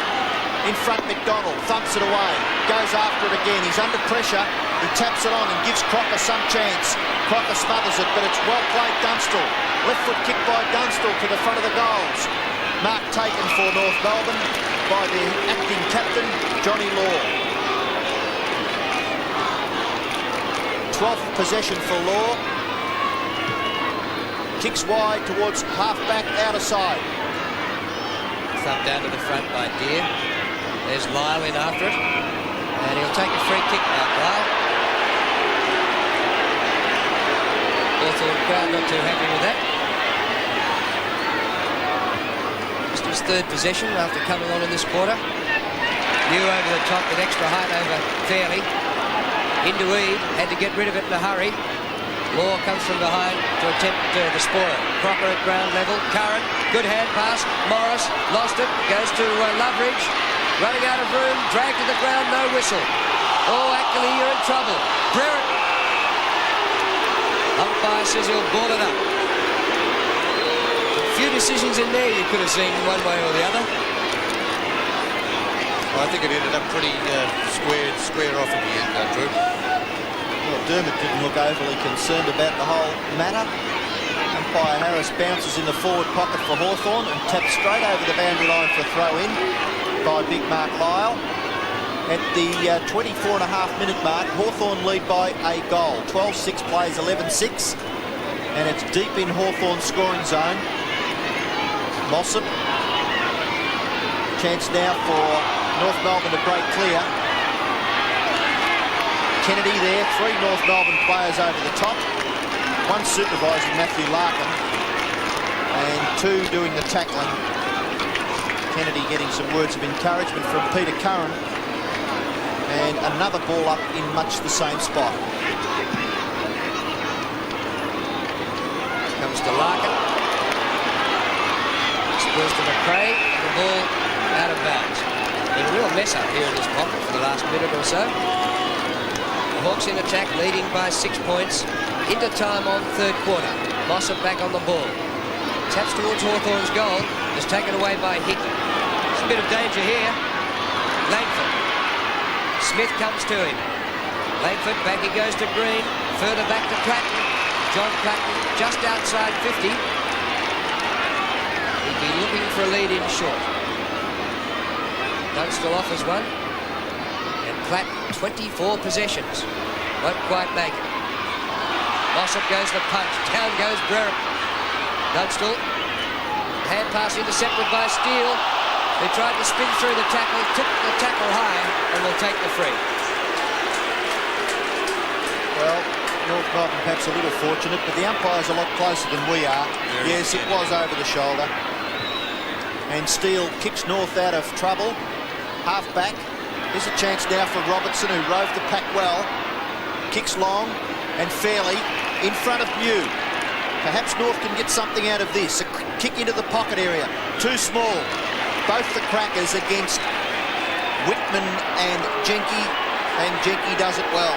B: In front, McDonald thumps it away, goes after it again, he's under pressure, he taps it on and gives Crocker some chance. Crocker smothers it, but it's well played Dunstall. Left foot kick by Dunstall to the front of the goals. Mark taken for North Melbourne by the acting captain, Johnny Law. 12th possession for Law. Kicks wide towards half-back, outer side.
A: Thump down to the front by Deere. There's Lyle in after it. And he'll take a free kick now, Lyle. Hawthorn crowd not too happy with that. Just his third possession after coming on in this quarter. New over the top with extra height over Fairley. Into Eade, had to get rid of it in a hurry. Law comes from behind to attempt the spoil. Crocker at ground level. Curran, good hand pass. Morris lost it, goes to Loveridge. Running out of room, dragged to the ground, no whistle. Oh, Ackley, you're in trouble. Brereton. Umpire says he'll ball it up. A few decisions in there you could have seen one way or the other.
C: I think it ended up pretty square off in the end, Drew.
B: Well, Dermott didn't look overly concerned about the whole matter. Umpire Harris bounces in the forward pocket for Hawthorn and taps straight over the boundary line for throw-in by Big Mark Lyle. At the 24.5-minute mark, Hawthorn lead by a goal. 12-6 plays 11-6. And it's deep in Hawthorn's scoring zone. Mossop Chance now for North Melbourne to break clear. Kennedy there, 3 North Melbourne players over the top. 1 supervising Matthew Larkin and 2 doing the tackling. Kennedy getting some words of encouragement from Peter Curran. And another ball up in much the same spot.
A: Comes to Larkin. Spurs to McRae. The ball out of bounds. Been a real mess up here in his pocket for the last minute or so. The Hawks in attack, leading by 6 points. Into time on third quarter. Mossop back on the ball. Taps towards Hawthorn's goal. Is taken away by Hickey. There's a bit of danger here. Langford. Smith comes to him. Langford back he goes to Green. Further back to Platten. John Platten just outside 50. He'd be looking for a lead in short. Dunstall offers one. And Platten 24 possessions. Won't quite make it. Mossop goes the punch. Down goes Brereton. Dunstall. Hand pass intercepted by Steele, who tried to spin through the tackle, took the tackle high, and will take the free.
B: Well, North Melbourne perhaps a little fortunate, but the umpire's a lot closer than we are. Yes, it was over the shoulder. And Steele kicks North out of trouble. Half back. There's a chance now for Robertson, who roved the pack well. Kicks long and fairly in front of Mew. Perhaps North can get something out of this. A kick into the pocket area. Too small. Both the crackers against Whitman and Jenke, and Jenke does it well.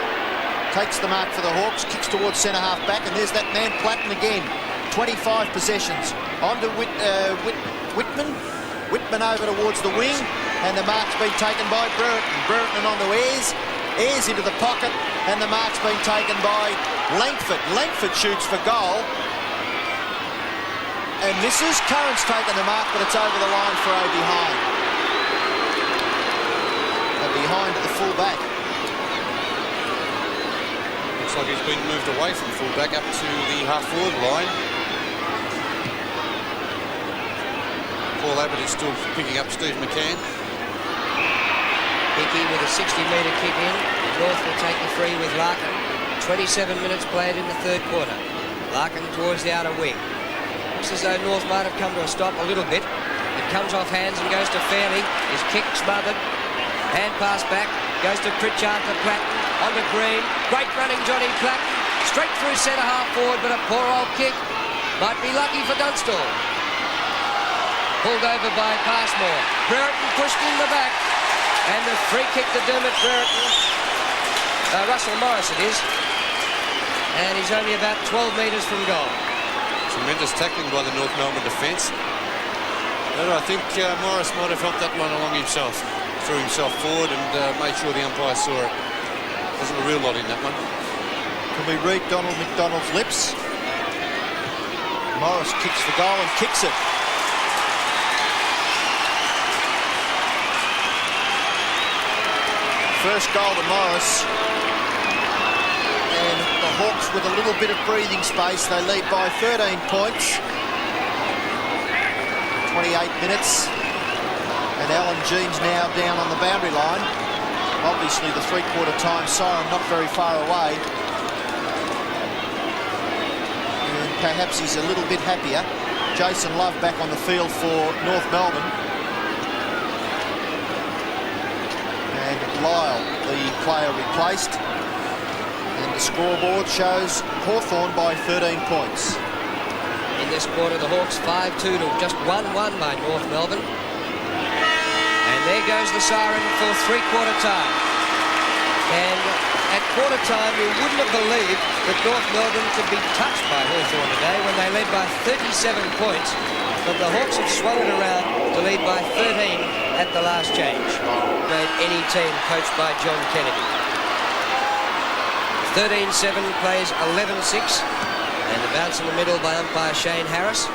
B: Takes the mark for the Hawks, kicks towards centre half back, and there's that man Platten again. 25 possessions. On to Whitman. Whitman over towards the wing, and the mark's been taken by Brereton. Brereton on to Ayres. Ayres into the pocket, and the mark's been taken by Langford. Langford shoots for goal. And misses. Curran's taken the mark, but it's over the line for a behind. A behind to the full-back.
C: Looks like he's been moved away from full-back up to the half-forward line. Paul Abbott is still picking up Steve McCann.
A: Hickey with a 60-metre kick in. North will take the free with Larkin. 27 minutes played in the third quarter. Larkin towards the outer wing. Looks as though North might have come to a stop a little bit. It comes off hands and goes to Fairley. His kick smothered. Hand pass back. Goes to Pritchard to Platten. On to Green. Great running Johnny Platten. Straight through centre half forward, but a poor old kick. Might be lucky for Dunstall. Pulled over by Passmore. Brereton pushed in the back. And the free kick to Dermot Brereton. Russell Morris it is. And he's only about 12 metres from goal.
C: Tremendous tackling by the North Melbourne defence. But I think Morris might have helped that one along himself. Threw himself forward and made sure the umpire saw it. Wasn't a real lot in that one.
B: Can we read Donald McDonald's lips? Morris kicks for goal and kicks it. First goal to Morris. And the Hawks with a little bit of breathing space. They lead by 13 points. 28 minutes. And Alan Jean's now down on the boundary line. Obviously the three-quarter time siren not very far away. And perhaps he's a little bit happier. Jason Love back on the field for North Melbourne. And Lyle, the player replaced. And the scoreboard shows Hawthorn by 13 points.
A: In this quarter, the Hawks 5-2 to just 1-1 by North Melbourne. And there goes the siren for three-quarter time. And at quarter time, you wouldn't have believed that North Melbourne could be touched by Hawthorn today when they led by 37 points. But the Hawks have swung it around to lead by 13 at the last change. Made any team coached by John Kennedy. 13-7 plays 11-6. And the bounce in the middle by umpire Shane Harris.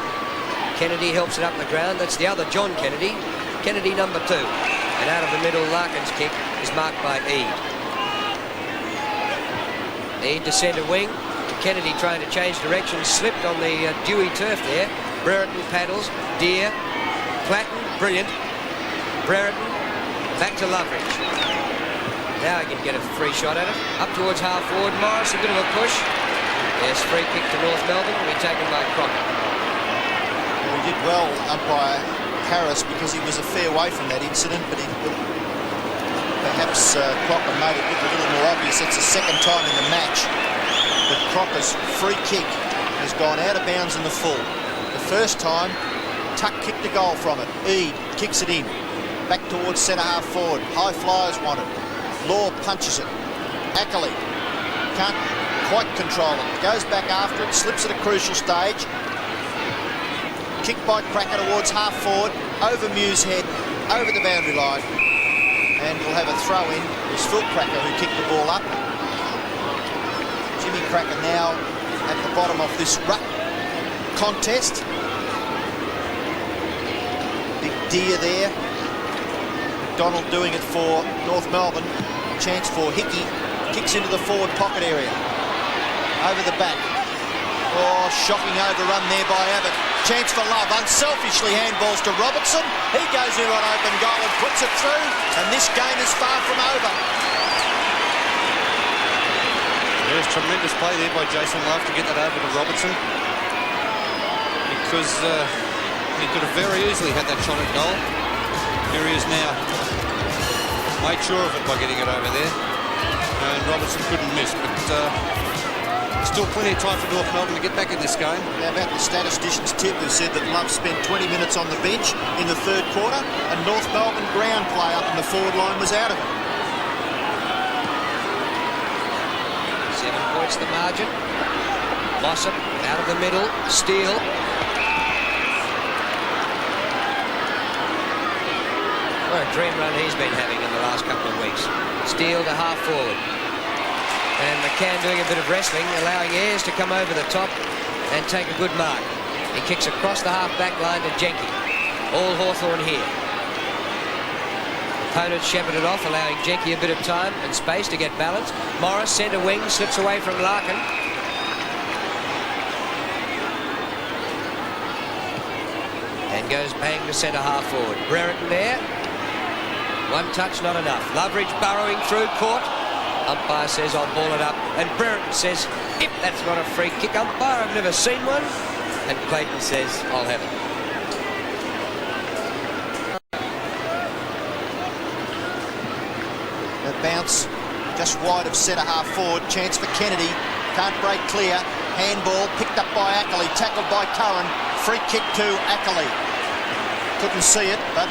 A: Kennedy helps it up the ground. That's the other John Kennedy. Kennedy number 2. And out of the middle, Larkin's kick is marked by Eade. Eade to centre wing. Kennedy trying to change direction, slipped on the dewy turf there. Brereton paddles. Deere. Platten, brilliant. Brereton, back to Loveridge. Now he can get a free shot at it. Up towards half forward. Morris, a bit of a push. Yes, free kick to North Melbourne. Will be taken by Crocker.
B: Well, he did well, umpire Harris, because he was a fair way from that incident, but perhaps Crocker made it look a little more obvious. It's the second time in the match that Crocker's free kick has gone out of bounds in the full. The first time, Tuck kicked the goal from it. Eade kicks it in. Back towards centre half forward. High flyers want it. Law punches it. Ackley can't quite control it. Goes back after it, slips at a crucial stage. Kick by Cracker towards half forward. Over Mew's head, over the boundary line. And we'll have a throw in. It was Phil Cracker who kicked the ball up. Jimmy Cracker now at the bottom of this ruck contest. Big deer there. McDonald doing it for North Melbourne. Chance for Hickey. Kicks into the forward pocket area. Over the back. Oh, shocking overrun there by Abbott. Chance for Love. Unselfishly handballs to Robertson. He goes in on open goal and puts it through. And this game is far from over.
C: There's tremendous play there by Jason Love to get that over to Robertson. Because he could have very easily had that shot at goal. Here he is now. Made sure of it by getting it over there. And Robertson couldn't miss. But still plenty of time for North Melbourne to get back in this game.
B: How about the statistician's tip who said that Love spent 20 minutes on the bench in the third quarter and North Melbourne ground play up in the forward line was out of it.
A: 7 points the margin. Mossop out of the middle. Steele. What a dream run he's been having in the last couple of weeks. Steele to half forward. And McCann doing a bit of wrestling, allowing Ayres to come over the top and take a good mark. He kicks across the half-back line to Jenke. All Hawthorn here. Opponents shepherded off, allowing Jenke a bit of time and space to get balance. Morris, centre wing, slips away from Larkin. And goes bang to centre half forward. Brereton there. One touch, not enough. Loveridge burrowing through, caught. Umpire says, I'll ball it up. And Brereton says, if that's not a free kick, umpire, I've never seen one. And Clayton says, I'll have it.
B: A bounce just wide of centre half forward. Chance for Kennedy. Can't break clear. Handball picked up by Ackley. Tackled by Curran. Free kick to Ackley. Couldn't see it, but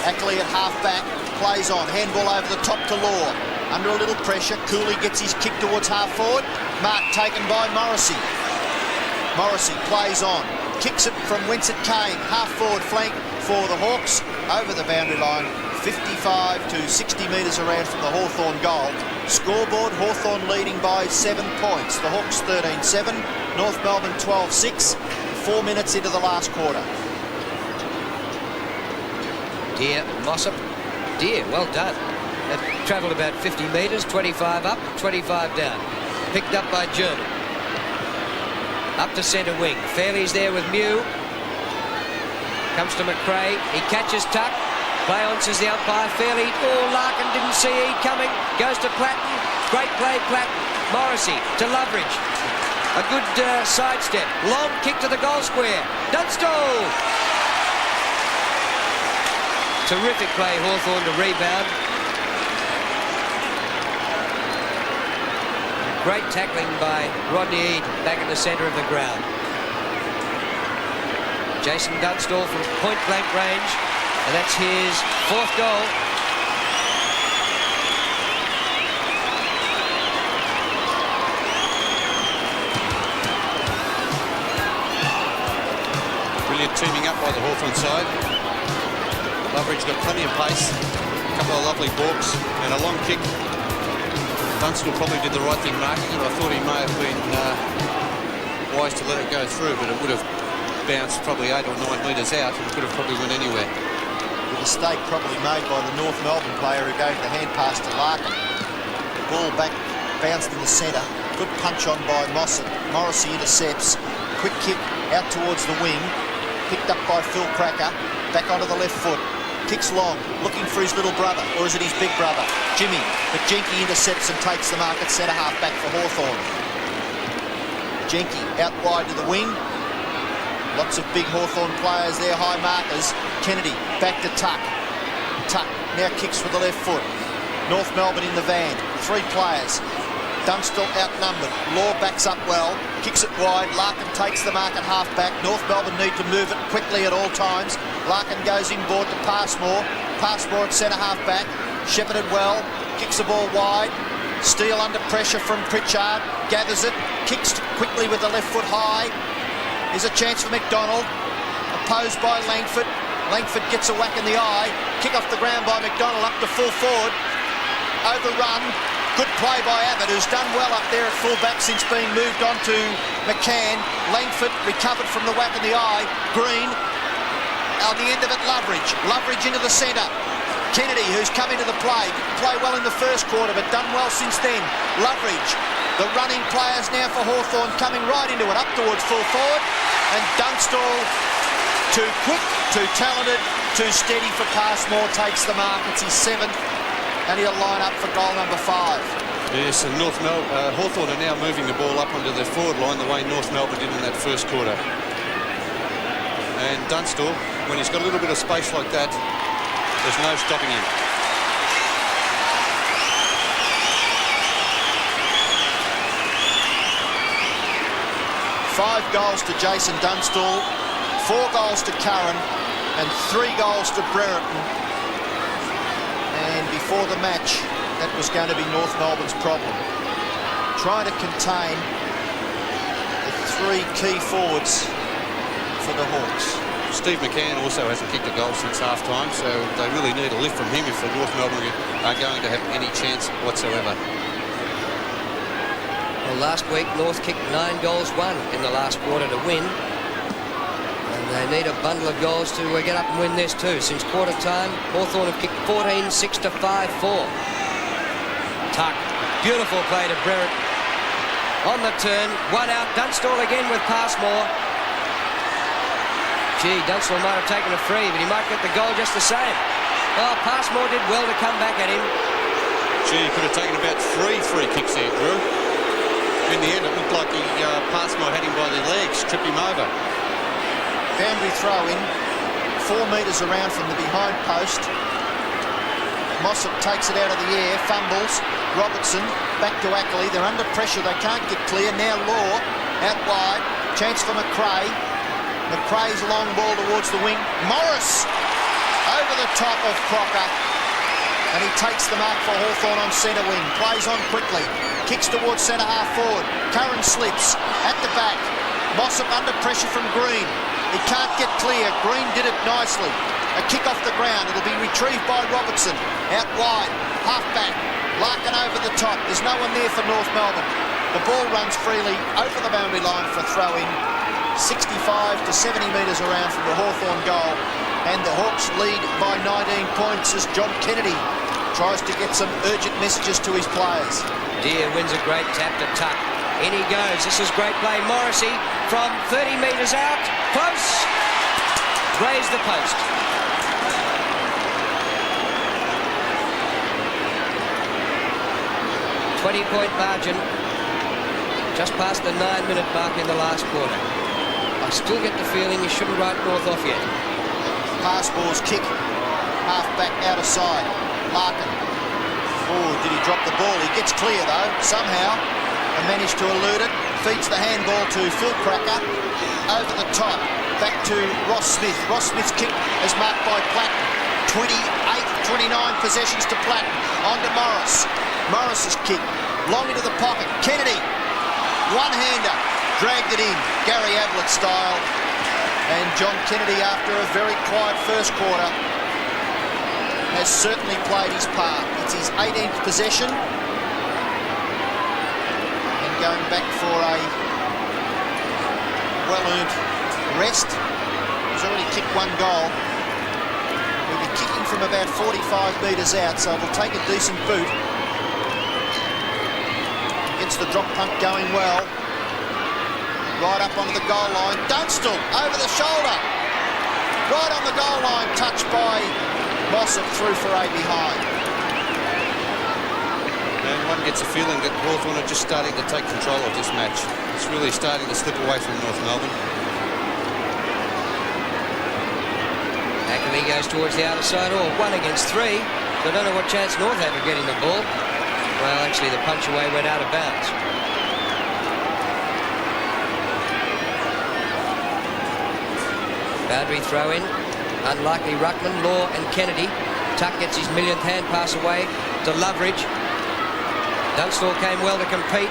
B: Ackley at half back. Plays on. Handball over the top to Law. Under a little pressure. Cooley gets his kick towards half forward. Mark taken by Morrissey. Morrissey plays on. Kicks it from whence it came. Half forward flank for the Hawks. Over the boundary line. 55 to 60 metres around from the Hawthorn goal. Scoreboard, Hawthorn leading by 7 points. The Hawks 13-7, North Melbourne 12-6. 4 minutes into the last quarter.
A: Deer, Mossop. Deer, well done. They've travelled about 50 metres, 25 up, 25 down. Picked up by German. Up to centre wing. Fairley's there with Mew. Comes to McRae. He catches Tuck. Play on, says the umpire. Fairley. Oh, Larkin didn't see Eade coming. Goes to Platten. Great play, Platten. Morrissey to Loveridge. A good sidestep. Long kick to the goal square. Dunstall. Terrific play, Hawthorn to rebound. Great tackling by Rodney Eade back in the centre of the ground. Jason Dunstall from point-blank range, and that's his 4th goal.
C: Brilliant teaming up by the Hawthorn side. Loveridge got plenty of pace, a couple of lovely balks, and a long kick. Dunstall probably did the right thing marking it. I thought he may have been wise to let it go through, but it would have bounced probably 8 or 9 metres out and could have probably went anywhere.
B: A mistake probably made by the North Melbourne player who gave the hand pass to Larkin. The ball back, bounced in the centre. Good punch on by Mossop. Morrissey intercepts. Quick kick out towards the wing. Picked up by Phil Cracker. Back onto the left foot. Kicks long, looking for his little brother, or is it his big brother, Jimmy? But Jenke intercepts and takes the mark at centre half back for Hawthorn. Jenke out wide to the wing. Lots of big Hawthorn players there, high markers. Kennedy back to Tuck. Tuck now kicks with the left foot. North Melbourne in the van. 3 players. Dunstall outnumbered. Law backs up well. Kicks it wide. Larkin takes the mark at half-back. North Melbourne need to move it quickly at all times. Larkin goes inboard to Passmore. Passmore at centre half-back. Shepherded well. Kicks the ball wide. Steele under pressure from Pritchard. Gathers it. Kicks quickly with the left foot high. There's a chance for McDonald. Opposed by Langford. Langford gets a whack in the eye. Kick off the ground by McDonald up to full forward. Overrun. Good play by Abbott, who's done well up there at full-back since being moved on to McCann. Langford recovered from the whack in the eye. Green. On the end of it, Loveridge. Loveridge into the centre. Kennedy, who's come into the play. Didn't play well in the first quarter, but done well since then. Loveridge. The running players now for Hawthorn coming right into it, up towards full forward. And Dunstall, too quick, too talented, too steady for Passmore, takes the mark. It's his 7th. And he'll line up for goal number 5.
C: Yes, and Hawthorn are now moving the ball up onto their forward line the way North Melbourne did in that first quarter. And Dunstall, when he's got a little bit of space like that, there's no stopping him.
B: Five goals to Jason Dunstall, 4 goals to Curran, and 3 goals to Brereton. And before the match, that was going to be North Melbourne's problem. Trying to contain the 3 key forwards for the Hawks.
C: Steve McCann also hasn't kicked a goal since half-time, so they really need a lift from him if the North Melbourne are going to have any chance whatsoever.
A: Well, last week, North kicked 9 goals, 1 in the last quarter to win. And they need a bundle of goals to get up and win this too. Since quarter time, Hawthorn have kicked 14, 6 to 5-4. Tuck, beautiful play to Brereton. On the turn, 1 out, Dunstall again with Passmore. Gee, Dunstall might have taken a free, but he might get the goal just the same. Oh, Passmore did well to come back at him.
C: Gee, he could have taken about 3 free kicks there, Drew. In the end, it looked like Passmore had him by the legs, tripped him over.
B: Boundary throw in, 4 metres around from the behind post. Mossop takes it out of the air, fumbles. Robertson back to Ackley. They're under pressure. They can't get clear. Now Law out wide. Chance for McRae. McRae's long ball towards the wing. Morris over the top of Crocker. And he takes the mark for Hawthorn on centre wing. Plays on quickly. Kicks towards centre half forward. Curran slips at the back. Mossop under pressure from Green. He can't get clear. Green did it nicely. A kick off the ground. It'll be retrieved by Robertson. Out wide. Half back. Larkin over the top. There's no one there for North Melbourne. The ball runs freely over the boundary line for a throw-in. 65 to 70 metres around from the Hawthorn goal. And the Hawks lead by 19 points as John Kennedy tries to get some urgent messages to his players.
A: Deere wins a great tap to Tuck. In he goes. This is great play. Morrissey from 30 metres out. Close. Grazed the post. .20 margin. Just past the 9-minute mark in the last quarter. I still get the feeling you shouldn't write North off yet.
B: Passmore's kick. Half back out of side. Larkin. Oh, did he drop the ball? He gets clear though, somehow. And managed to elude it. Feeds the handball to Phil Cracker. Over the top. Back to Ross Smith. Ross Smith's kick is marked by Platten. 28-29 possessions to Platten. On to Morris. Morris's kick. Long into the pocket. Kennedy. One-hander. Dragged it in. Gary Ablett style. And John Kennedy, after a very quiet first quarter, has certainly played his part. It's his 18th possession. And going back for a well-earned rest. He's already kicked 1 goal. He'll be kicking from about 45 metres out, so it'll take a decent boot. Gets the drop punt going well. Right up onto the goal line. Dunstall over the shoulder. Right on the goal line, touched by Mossop through for A behind.
C: And one gets a feeling that Hawthorn are just starting to take control of this match. It's really starting to slip away from North Melbourne.
A: Ackley goes towards the outer side. Oh, 1 against 3. So I don't know what chance North had of getting the ball. Well, actually, the punch away went out of bounds. Boundary throw in. Unlikely ruckman, Law and Kennedy. Tuck gets his millionth hand pass away to Loveridge. Dunstall came well to compete.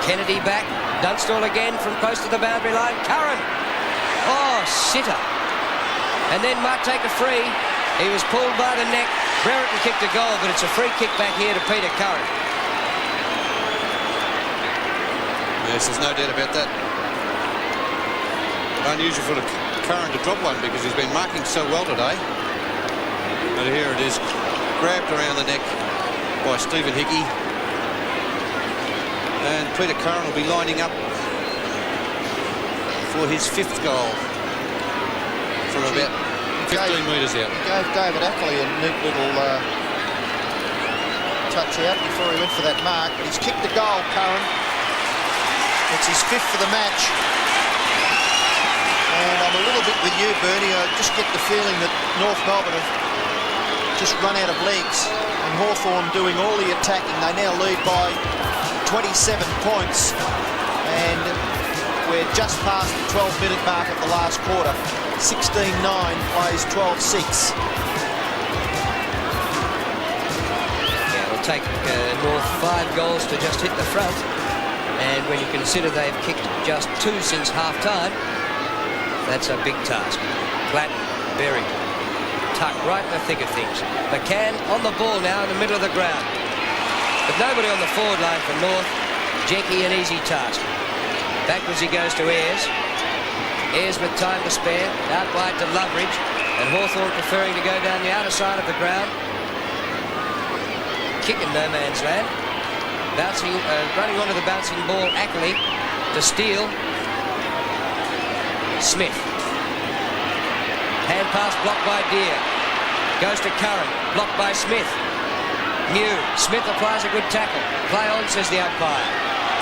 A: Kennedy back. Dunstall again from close to the boundary line. Curran. Oh, sitter. And then might take a free. He was pulled by the neck. Brereton kicked a goal, but it's a free kick back here to Peter Curran.
C: Yes, there's no doubt about that. Unusual for Curran to drop one because he's been marking so well today. But here it is, grabbed around the neck by Stephen Hickey. And Peter Curran will be lining up for his 5th goal from about 15 metres out.
B: He gave David Ackley a neat little touch out before he went for that mark. But he's kicked the goal, Curran. It's his 5th for the match. And I'm a little bit with you, Bernie. I just get the feeling that North Melbourne have just run out of legs. And Hawthorn doing all the attacking. They now lead by 27 points. And we're just past the 12-minute mark of the last quarter. 16-9 plays 12-6.
A: Yeah, it'll take North 5 goals to just hit the front. And when you consider they've kicked just 2 since half-time, that's a big task. Platt, Berry, Tuck right in the thick of things. McCann on the ball now in the middle of the ground. But nobody on the forward line for North. Jenky an easy task. Backwards he goes to Ayres. Ayres with time to spare. Out wide to Loveridge. And Hawthorn preferring to go down the outer side of the ground. Kick in no man's land. Bouncing, running onto the bouncing ball, Ackley to Steele. Smith. Hand pass blocked by Deere. Goes to Curran. Blocked by Smith. Mew. Smith applies a good tackle. Play on, says the umpire.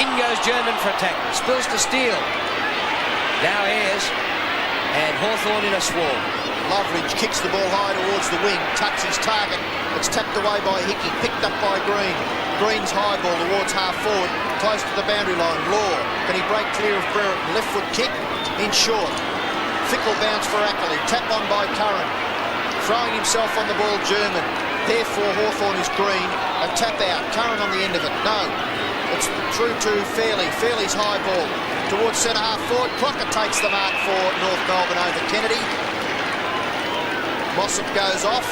A: In goes German for a tackle. Spills to Steele. Now Ayres. And Hawthorn in a swarm.
B: Loveridge kicks the ball high towards the wing. Tucks his target. It's tapped away by Hickey. Picked up by Green. Green's high ball towards half forward. Close to the boundary line. Law. Can he break clear of Brereton? Left foot kick. In short. Fickle bounce for Ackley. Tap on by Curran. Throwing himself on the ball, German. Therefore, Hawthorn is Green. A tap out. Curran on the end of it. No. It's through to Fairley. Fairley's high ball towards centre half forward. Crocker takes the mark for North Melbourne over Kennedy. Mossop goes off.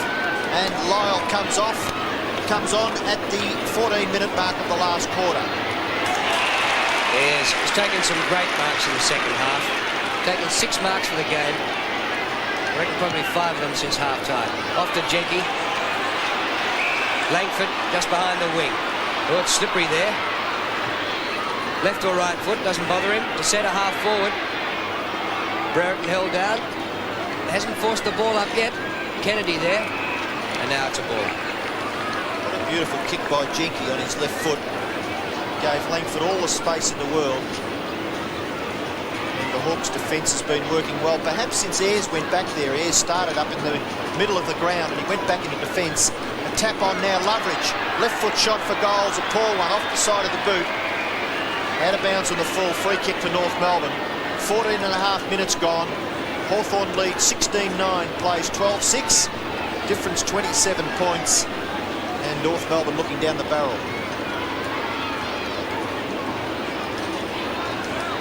B: And Lyle comes off. Comes on at the 14-minute mark of the last quarter.
A: Ayres has taken some great marks in the second half. Taken 6 marks for the game. I reckon probably 5 of them since half-time. Off to Jenky. Langford just behind the wing. Oh, it's slippery there. Left or right foot, doesn't bother him. To centre half forward. Brereton held down. Hasn't forced the ball up yet. Kennedy there. And now it's a ball.
B: What a beautiful kick by Jenky on his left foot. Gave Langford all the space in the world. And the Hawks' defence has been working well. Perhaps since Ayres went back there. Ayres started up in the middle of the ground and he went back into defence. A tap on now, Loveridge. Left foot shot for goals. A poor one off the side of the boot. Out of bounds on the full. Free kick for North Melbourne. 14.5 minutes gone. Hawthorn leads 16-9. Plays 12-6. Difference 27 points. And North Melbourne looking down the barrel.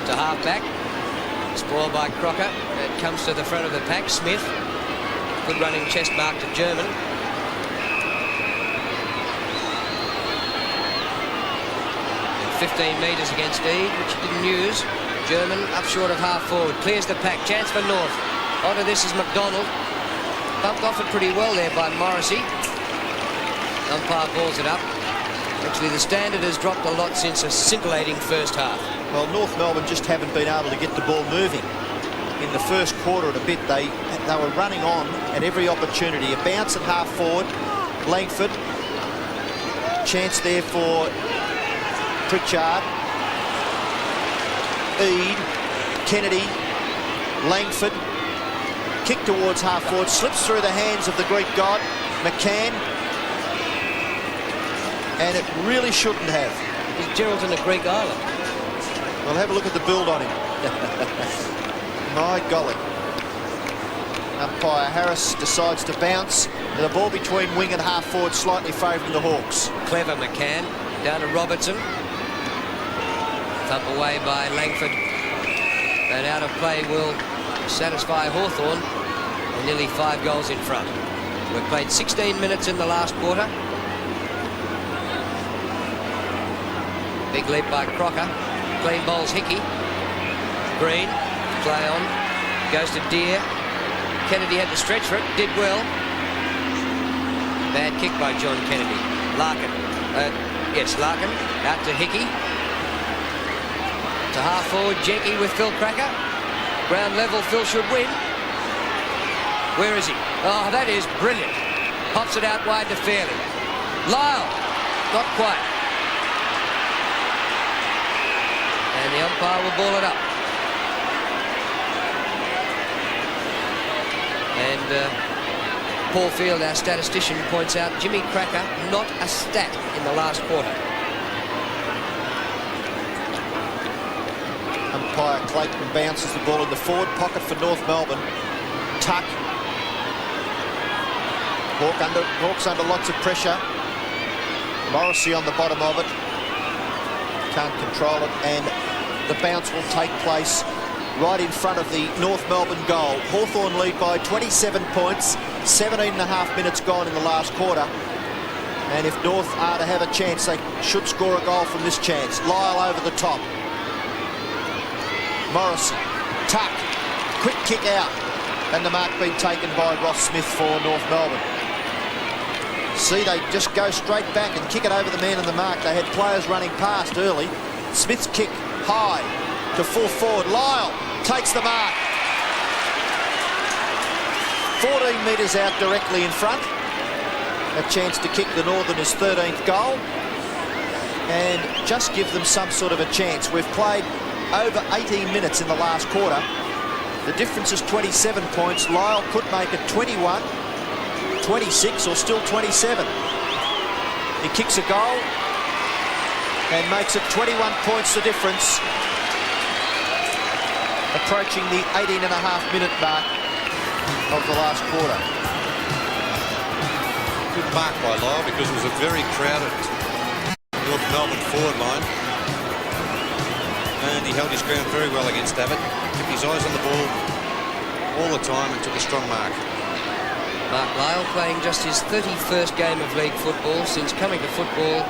A: To half back. Spoiled by Crocker. It comes to the front of the pack. Smith. Good running chest mark to German. 15 metres against Eade, which he didn't use. German up short of half forward. Clears the pack. Chance for North. Onto this is McDonald. Bumped off it pretty well there by Morrissey. Umpire balls it up. Actually, the standard has dropped a lot since a scintillating first half.
B: Well, North Melbourne just haven't been able to get the ball moving. In the first quarter and a bit, they they were running on at every opportunity. A bounce at half forward, Langford. Chance there for Pritchard. Eade, Kennedy, Langford. Kick towards half forward, slips through the hands of the Greek god, McCann. And it really shouldn't have.
A: Is Geraldton a Greek island?
B: Well, have a look at the build on him. My golly. Umpire Harris decides to bounce. The ball between wing and half forward, slightly favouring the Hawks.
A: Clever McCann. Down to Robertson. Thump away by Langford. And out of play will satisfy Hawthorn. And nearly 5 goals in front. We've played 16 minutes in the last quarter. Big leap by Crocker. Clean bowls Hickey. Green. Play on. Goes to Deere. Kennedy had to stretch for it. Did well. Bad kick by John Kennedy. Larkin. Larkin. Out to Hickey. To half forward, Jenky with Phil Cracker. Ground level, Phil should win. Where is he? Oh, that is brilliant. Pops it out wide to Fairley. Lyle. Not quite. And the umpire will ball it up. And Paul Field, our statistician, points out Jimmy Cracker, not a stat in the last quarter.
B: Umpire Clayton bounces the ball in the forward pocket for North Melbourne. Tuck. Hawks under lots of pressure. Morrissey on the bottom of it. Can't control it, and the bounce will take place right in front of the North Melbourne goal. Hawthorn lead by 27 points, 17 and a half minutes gone in the last quarter. And if North are to have a chance, they should score a goal from this chance. Lyle over the top. Morrissey, tuck, quick kick out. And the mark being taken by Ross Smith for North Melbourne. See, they just go straight back and kick it over the man in the mark. They had players running past early. Smith's kick high to full forward. Lyle takes the mark. 14 metres out directly in front. A chance to kick the Northerners' 13th goal and just give them some sort of a chance. We've played over 18 minutes in the last quarter. The difference is 27 points. Lyle could make it 21, 26 or still 27. He kicks a goal and makes it 21 points the difference, approaching the 18 and a half minute mark of the last quarter.
C: Good mark by Lyle because it was a very crowded North Melbourne forward line. And he held his ground very well against Abbott. Kept his eyes on the ball all the time and took a strong mark.
A: Mark Lyle playing just his 31st game of league football since coming to football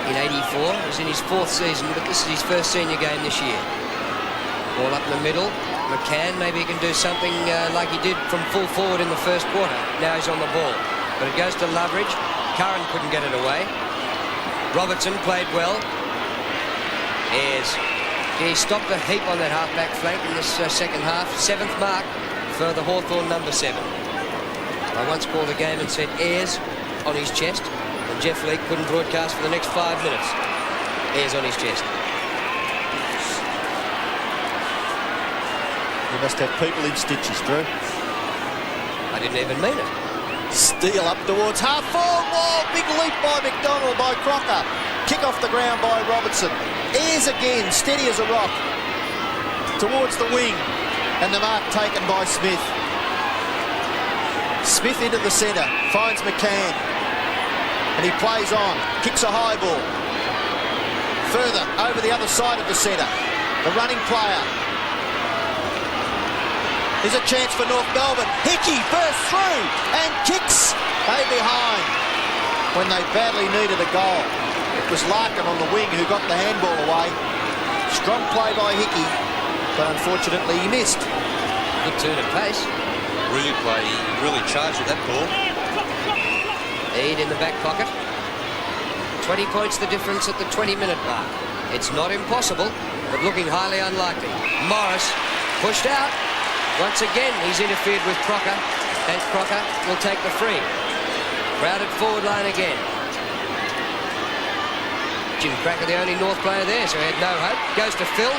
A: in '84. It was in his 4th season, but this is his first senior game this year. Ball up in the middle. McCann, maybe he can do something like he did from full forward in the first quarter. Now he's on the ball. But it goes to Loveridge. Curran couldn't get it away. Robertson played well. He stopped a heap on that half-back flank in this second half. 7th mark for the Hawthorn number 7. I once called a game and said Ayres on his chest, and Jeff Leake couldn't broadcast for the next 5 minutes. Ayres on his chest.
B: You must have people in stitches, Drew.
A: I didn't even mean it.
B: Steele up towards half forward. Whoa, big leap by McDonald, by Crocker. Kick off the ground by Robertson. Ayres again, steady as a rock. Towards the wing. And the mark taken by Smith. Smith into the centre. Finds McCann. And he plays on. Kicks a high ball. Further, over the other side of the centre. The running player. There's a chance for North Melbourne. Hickey bursts through and kicks way behind when they badly needed a goal. It was Larkin on the wing who got the handball away. Strong play by Hickey, but unfortunately he missed.
A: Good turn of pace.
C: Brilliant play. He really charged with that ball.
A: Eade in the back pocket. 20 points the difference at the 20-minute mark. It's not impossible, but looking highly unlikely. Morris pushed out. Once again, he's interfered with Crocker, and Crocker will take the free. Crowded forward line again. Jim Cracker, the only North player there, so he had no hope. Goes to Phil.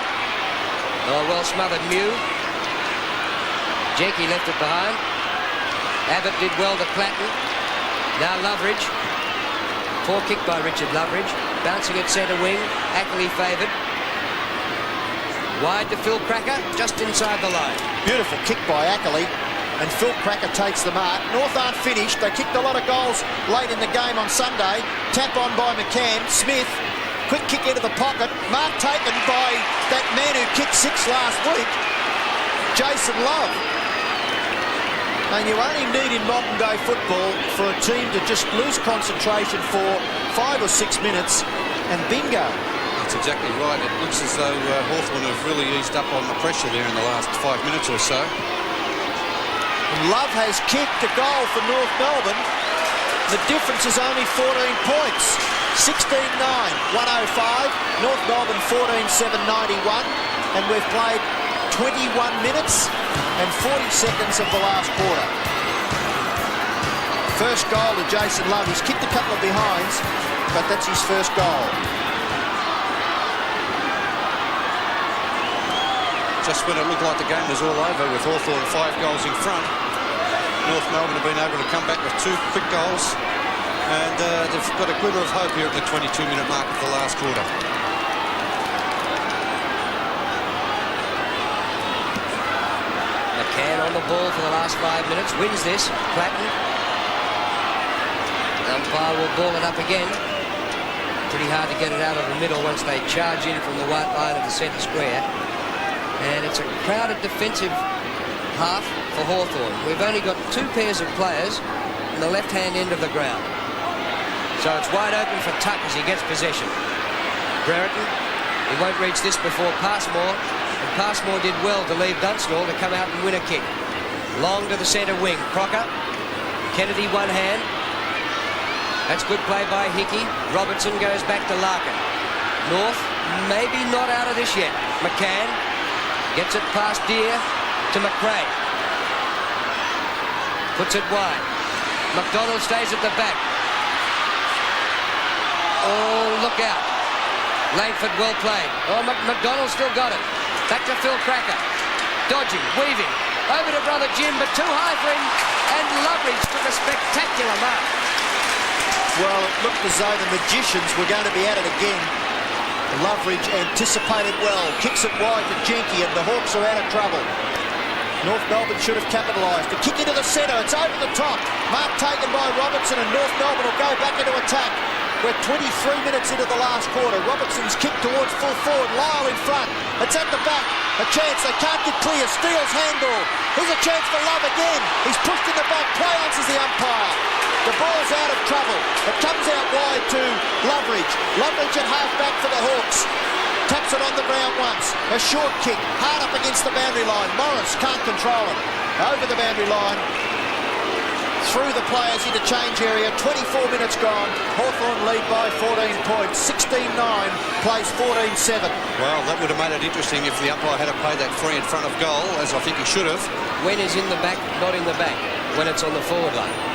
A: Oh, well smothered Mew. Jenky left it behind. Abbott did well to Platten. Now Loveridge. Poor kick by Richard Loveridge. Bouncing at centre wing. Ackley favoured. Wide to Phil Cracker, just inside the line.
B: Beautiful kick by Ackley, and Phil Cracker takes the mark. North aren't finished. They kicked a lot of goals late in the game on Sunday. Tap on by McCann. Smith, quick kick into the pocket. Mark taken by that man who kicked 6 last week, Jason Love. And you only need in modern day football for a team to just lose concentration for 5 or 6 minutes, and bingo.
C: That's exactly right. It looks as though Hawthorn have really eased up on the pressure there in the last 5 minutes or so.
B: And Love has kicked a goal for North Melbourne. The difference is only 14 points. 16-9, 105. North Melbourne 14-7, 91. And we've played 21 minutes and 40 seconds of the last quarter. First goal to Jason Love. He's kicked a couple of behinds, but that's his first goal.
C: Just when it looked like the game was all over with Hawthorn 5 goals in front, North Melbourne have been able to come back with 2 quick goals, and they've got a glimmer of hope here at the 22-minute mark of the last quarter.
A: McCann on the ball for the last 5 minutes, wins this. Platten. Umpire will ball it up again. Pretty hard to get it out of the middle once they charge in from the white line of the centre square. And it's a crowded defensive half for Hawthorn. We've only got 2 pairs of players on the left-hand end of the ground. So it's wide open for Tuck as he gets possession. Brereton, he won't reach this before Passmore. And Passmore did well to leave Dunstall to come out and win a kick. Long to the centre wing. Crocker. Kennedy one hand. That's good play by Hickey. Robertson goes back to Larkin. North, maybe not out of this yet. McCann. Gets it past Deere to McRae. Puts it wide. McDonald stays at the back. Oh, look out. Langford well played. Oh, McDonald still got it. Back to Phil Cracker. Dodging, weaving. Over to brother Jim, but too high for him. And Loveridge took a spectacular mark.
B: Well, it looked as though the Magicians were going to be at it again. Loveridge anticipated well, kicks it wide to Jenky, and the Hawks are out of trouble. North Melbourne should have capitalised. A kick into the centre, it's over the top. Mark taken by Robertson, and North Melbourne will go back into attack. We're 23 minutes into the last quarter. Robertson's kick towards full forward, Lyle in front. It's at the back, a chance, they can't get clear. Steele's handball. Here's a chance for Love again. He's pushed in the back, play answers the umpire. The ball's out of trouble. It comes out wide to Loveridge. Loveridge at half-back for the Hawks. Taps it on the ground once. A short kick, hard up against the boundary line. Morris can't control it. Over the boundary line. Through the players into change area. 24 minutes gone. Hawthorn lead by 14 points. 16-9, plays 14-7.
C: Well, that would have made it interesting if the umpire had played that free in front of goal, as I think he should have.
A: When is in the back, not in the back. When it's on the forward line.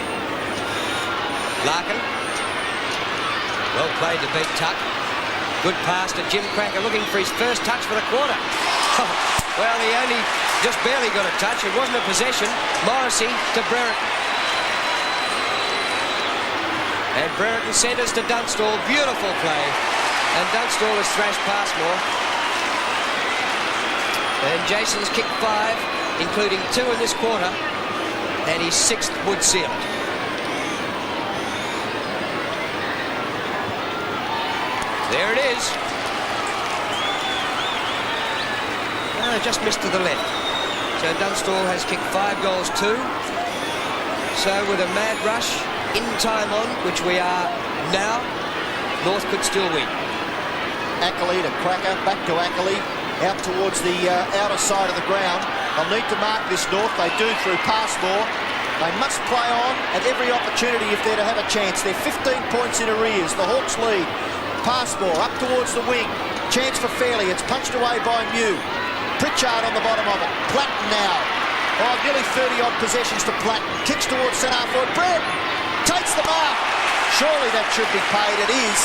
A: Larkin. Well played to beat Tuck. Good pass to Jim Cracker, looking for his first touch for the quarter. Well, he only just barely got a touch. It wasn't a possession. Morrissey to Brereton. And Brereton centres to Dunstall. Beautiful play. And Dunstall has thrashed Passmore. And Jason's kicked 5, including 2 in this quarter. And his 6th would seal it. There it is. Just missed to the left. So Dunstall has kicked 5 goals too. So with a mad rush in time on, which we are now, North could still win.
B: Ackley to Cracker, back to Ackley, out towards the outer side of the ground. They'll need to mark this North. They do through Passmore. They must play on at every opportunity if they're to have a chance. They're 15 points in arrears. The Hawks lead. Passmore up towards the wing. Chance for Fairley. It's punched away by Mew. Pritchard on the bottom of it. Platten now. nearly 30-odd possessions to Platt. Kicks towards centre forward. Brett takes the mark. Surely that should be paid. It is.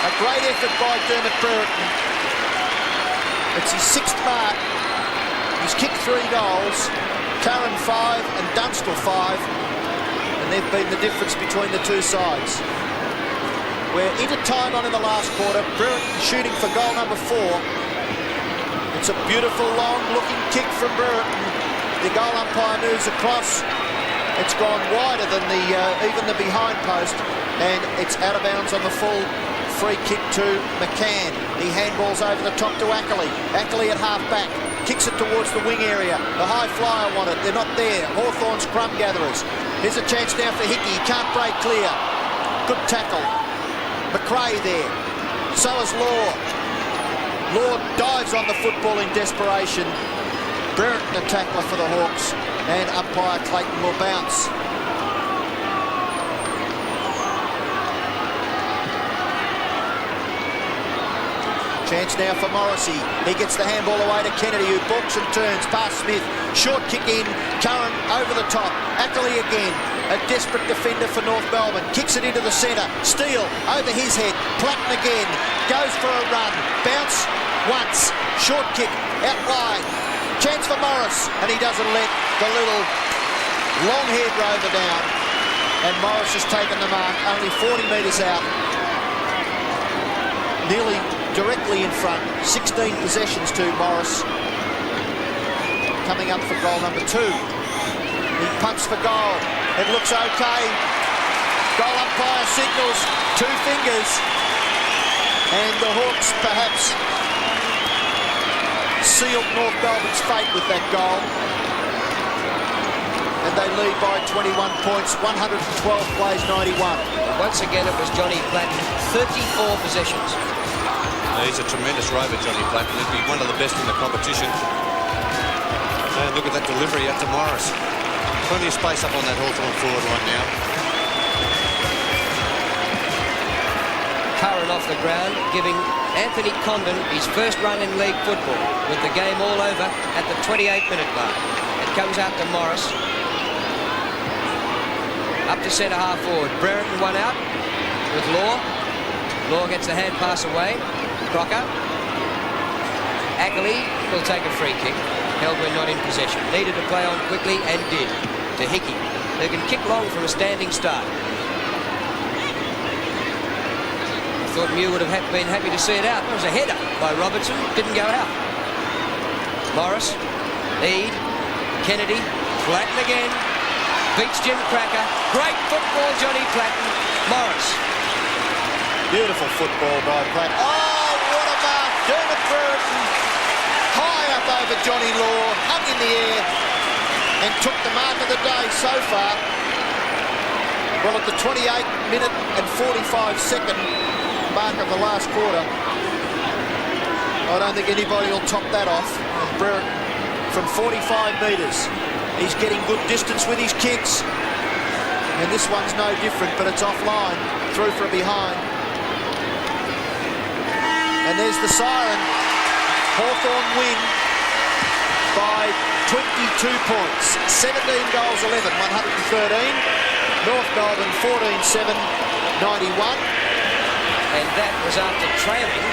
B: A great effort by Dermot Brereton. It's his 6th mark. He's kicked 3 goals. Curran 5 and Dunstall 5. And they've been the difference between the two sides. We're into time on in the last quarter. Brereton shooting for goal number 4. It's a beautiful, long-looking kick from Brereton. The goal umpire moves across. It's gone wider than even the behind post, and it's out of bounds on the full free kick to McCann. He handballs over the top to Ackley. Ackley at half-back. Kicks it towards the wing area. The high flyer want it. They're not there. Hawthorn's crumb gatherers. Here's a chance now for Hickey. He can't break clear. Good tackle. McRae there. So is Law. Law dives on the football in desperation. Brereton a tackler for the Hawks, and umpire Clayton will bounce. Chance now for Morrissey. He gets the handball away to Kennedy, who balks and turns past Smith. Short kick in. Curran over the top. Ackley again. A desperate defender for North Melbourne. Kicks it into the centre. Steele over his head. Platten again. Goes for a run. Bounce once. Short kick out wide. Chance for Morris, and he doesn't let the little long-haired rover down. And Morris has taken the mark, only 40 metres out. Nearly directly in front. 16 possessions to Morris. Coming up for goal number 2. He punts for goal. It looks okay. Goal umpire signals 2 fingers. And the Hawks perhaps sealed North Melbourne's fate with that goal. And they lead by 21 points, 112 plays 91.
A: Once again, it was Johnny Platten, 34 possessions.
C: He's a tremendous rover, Johnny Platten. He'd be one of the best in the competition. And look at that delivery out to Morris. Plenty of space up on that Hawthorn forward line now.
A: Curran off the ground, giving Anthony Condon his first run in league football, with the game all over at the 28-minute mark. It comes out to Morris. Up to centre half forward. Brereton one out with Law. Law gets the hand pass away. Crocker. Ackley will take a free kick. Melbourne not in possession. Needed to play on quickly and did. To Hickey, who can kick long from a standing start. Thought Mew would have been happy to see it out. It was a header by Robertson, didn't go out. Morris, Eade, Kennedy, Platten again, beats Jim Cracker. Great football, Johnny Platten. Morris.
B: Beautiful football by Platten. Oh, what a mark! Dermot Brereton high up over Johnny Law, hung in the air, and took the mark of the day so far. Well, at the 28-minute and 45-second mark of the last quarter, I don't think anybody will top that off. And Brereton from 45 metres. He's getting good distance with his kicks. And this one's no different, but it's offline. Through for a behind. And there's the siren. Hawthorn win by 22 points. 17 goals, 11, 113. North Melbourne 14-7, 91.
A: And that was after trailing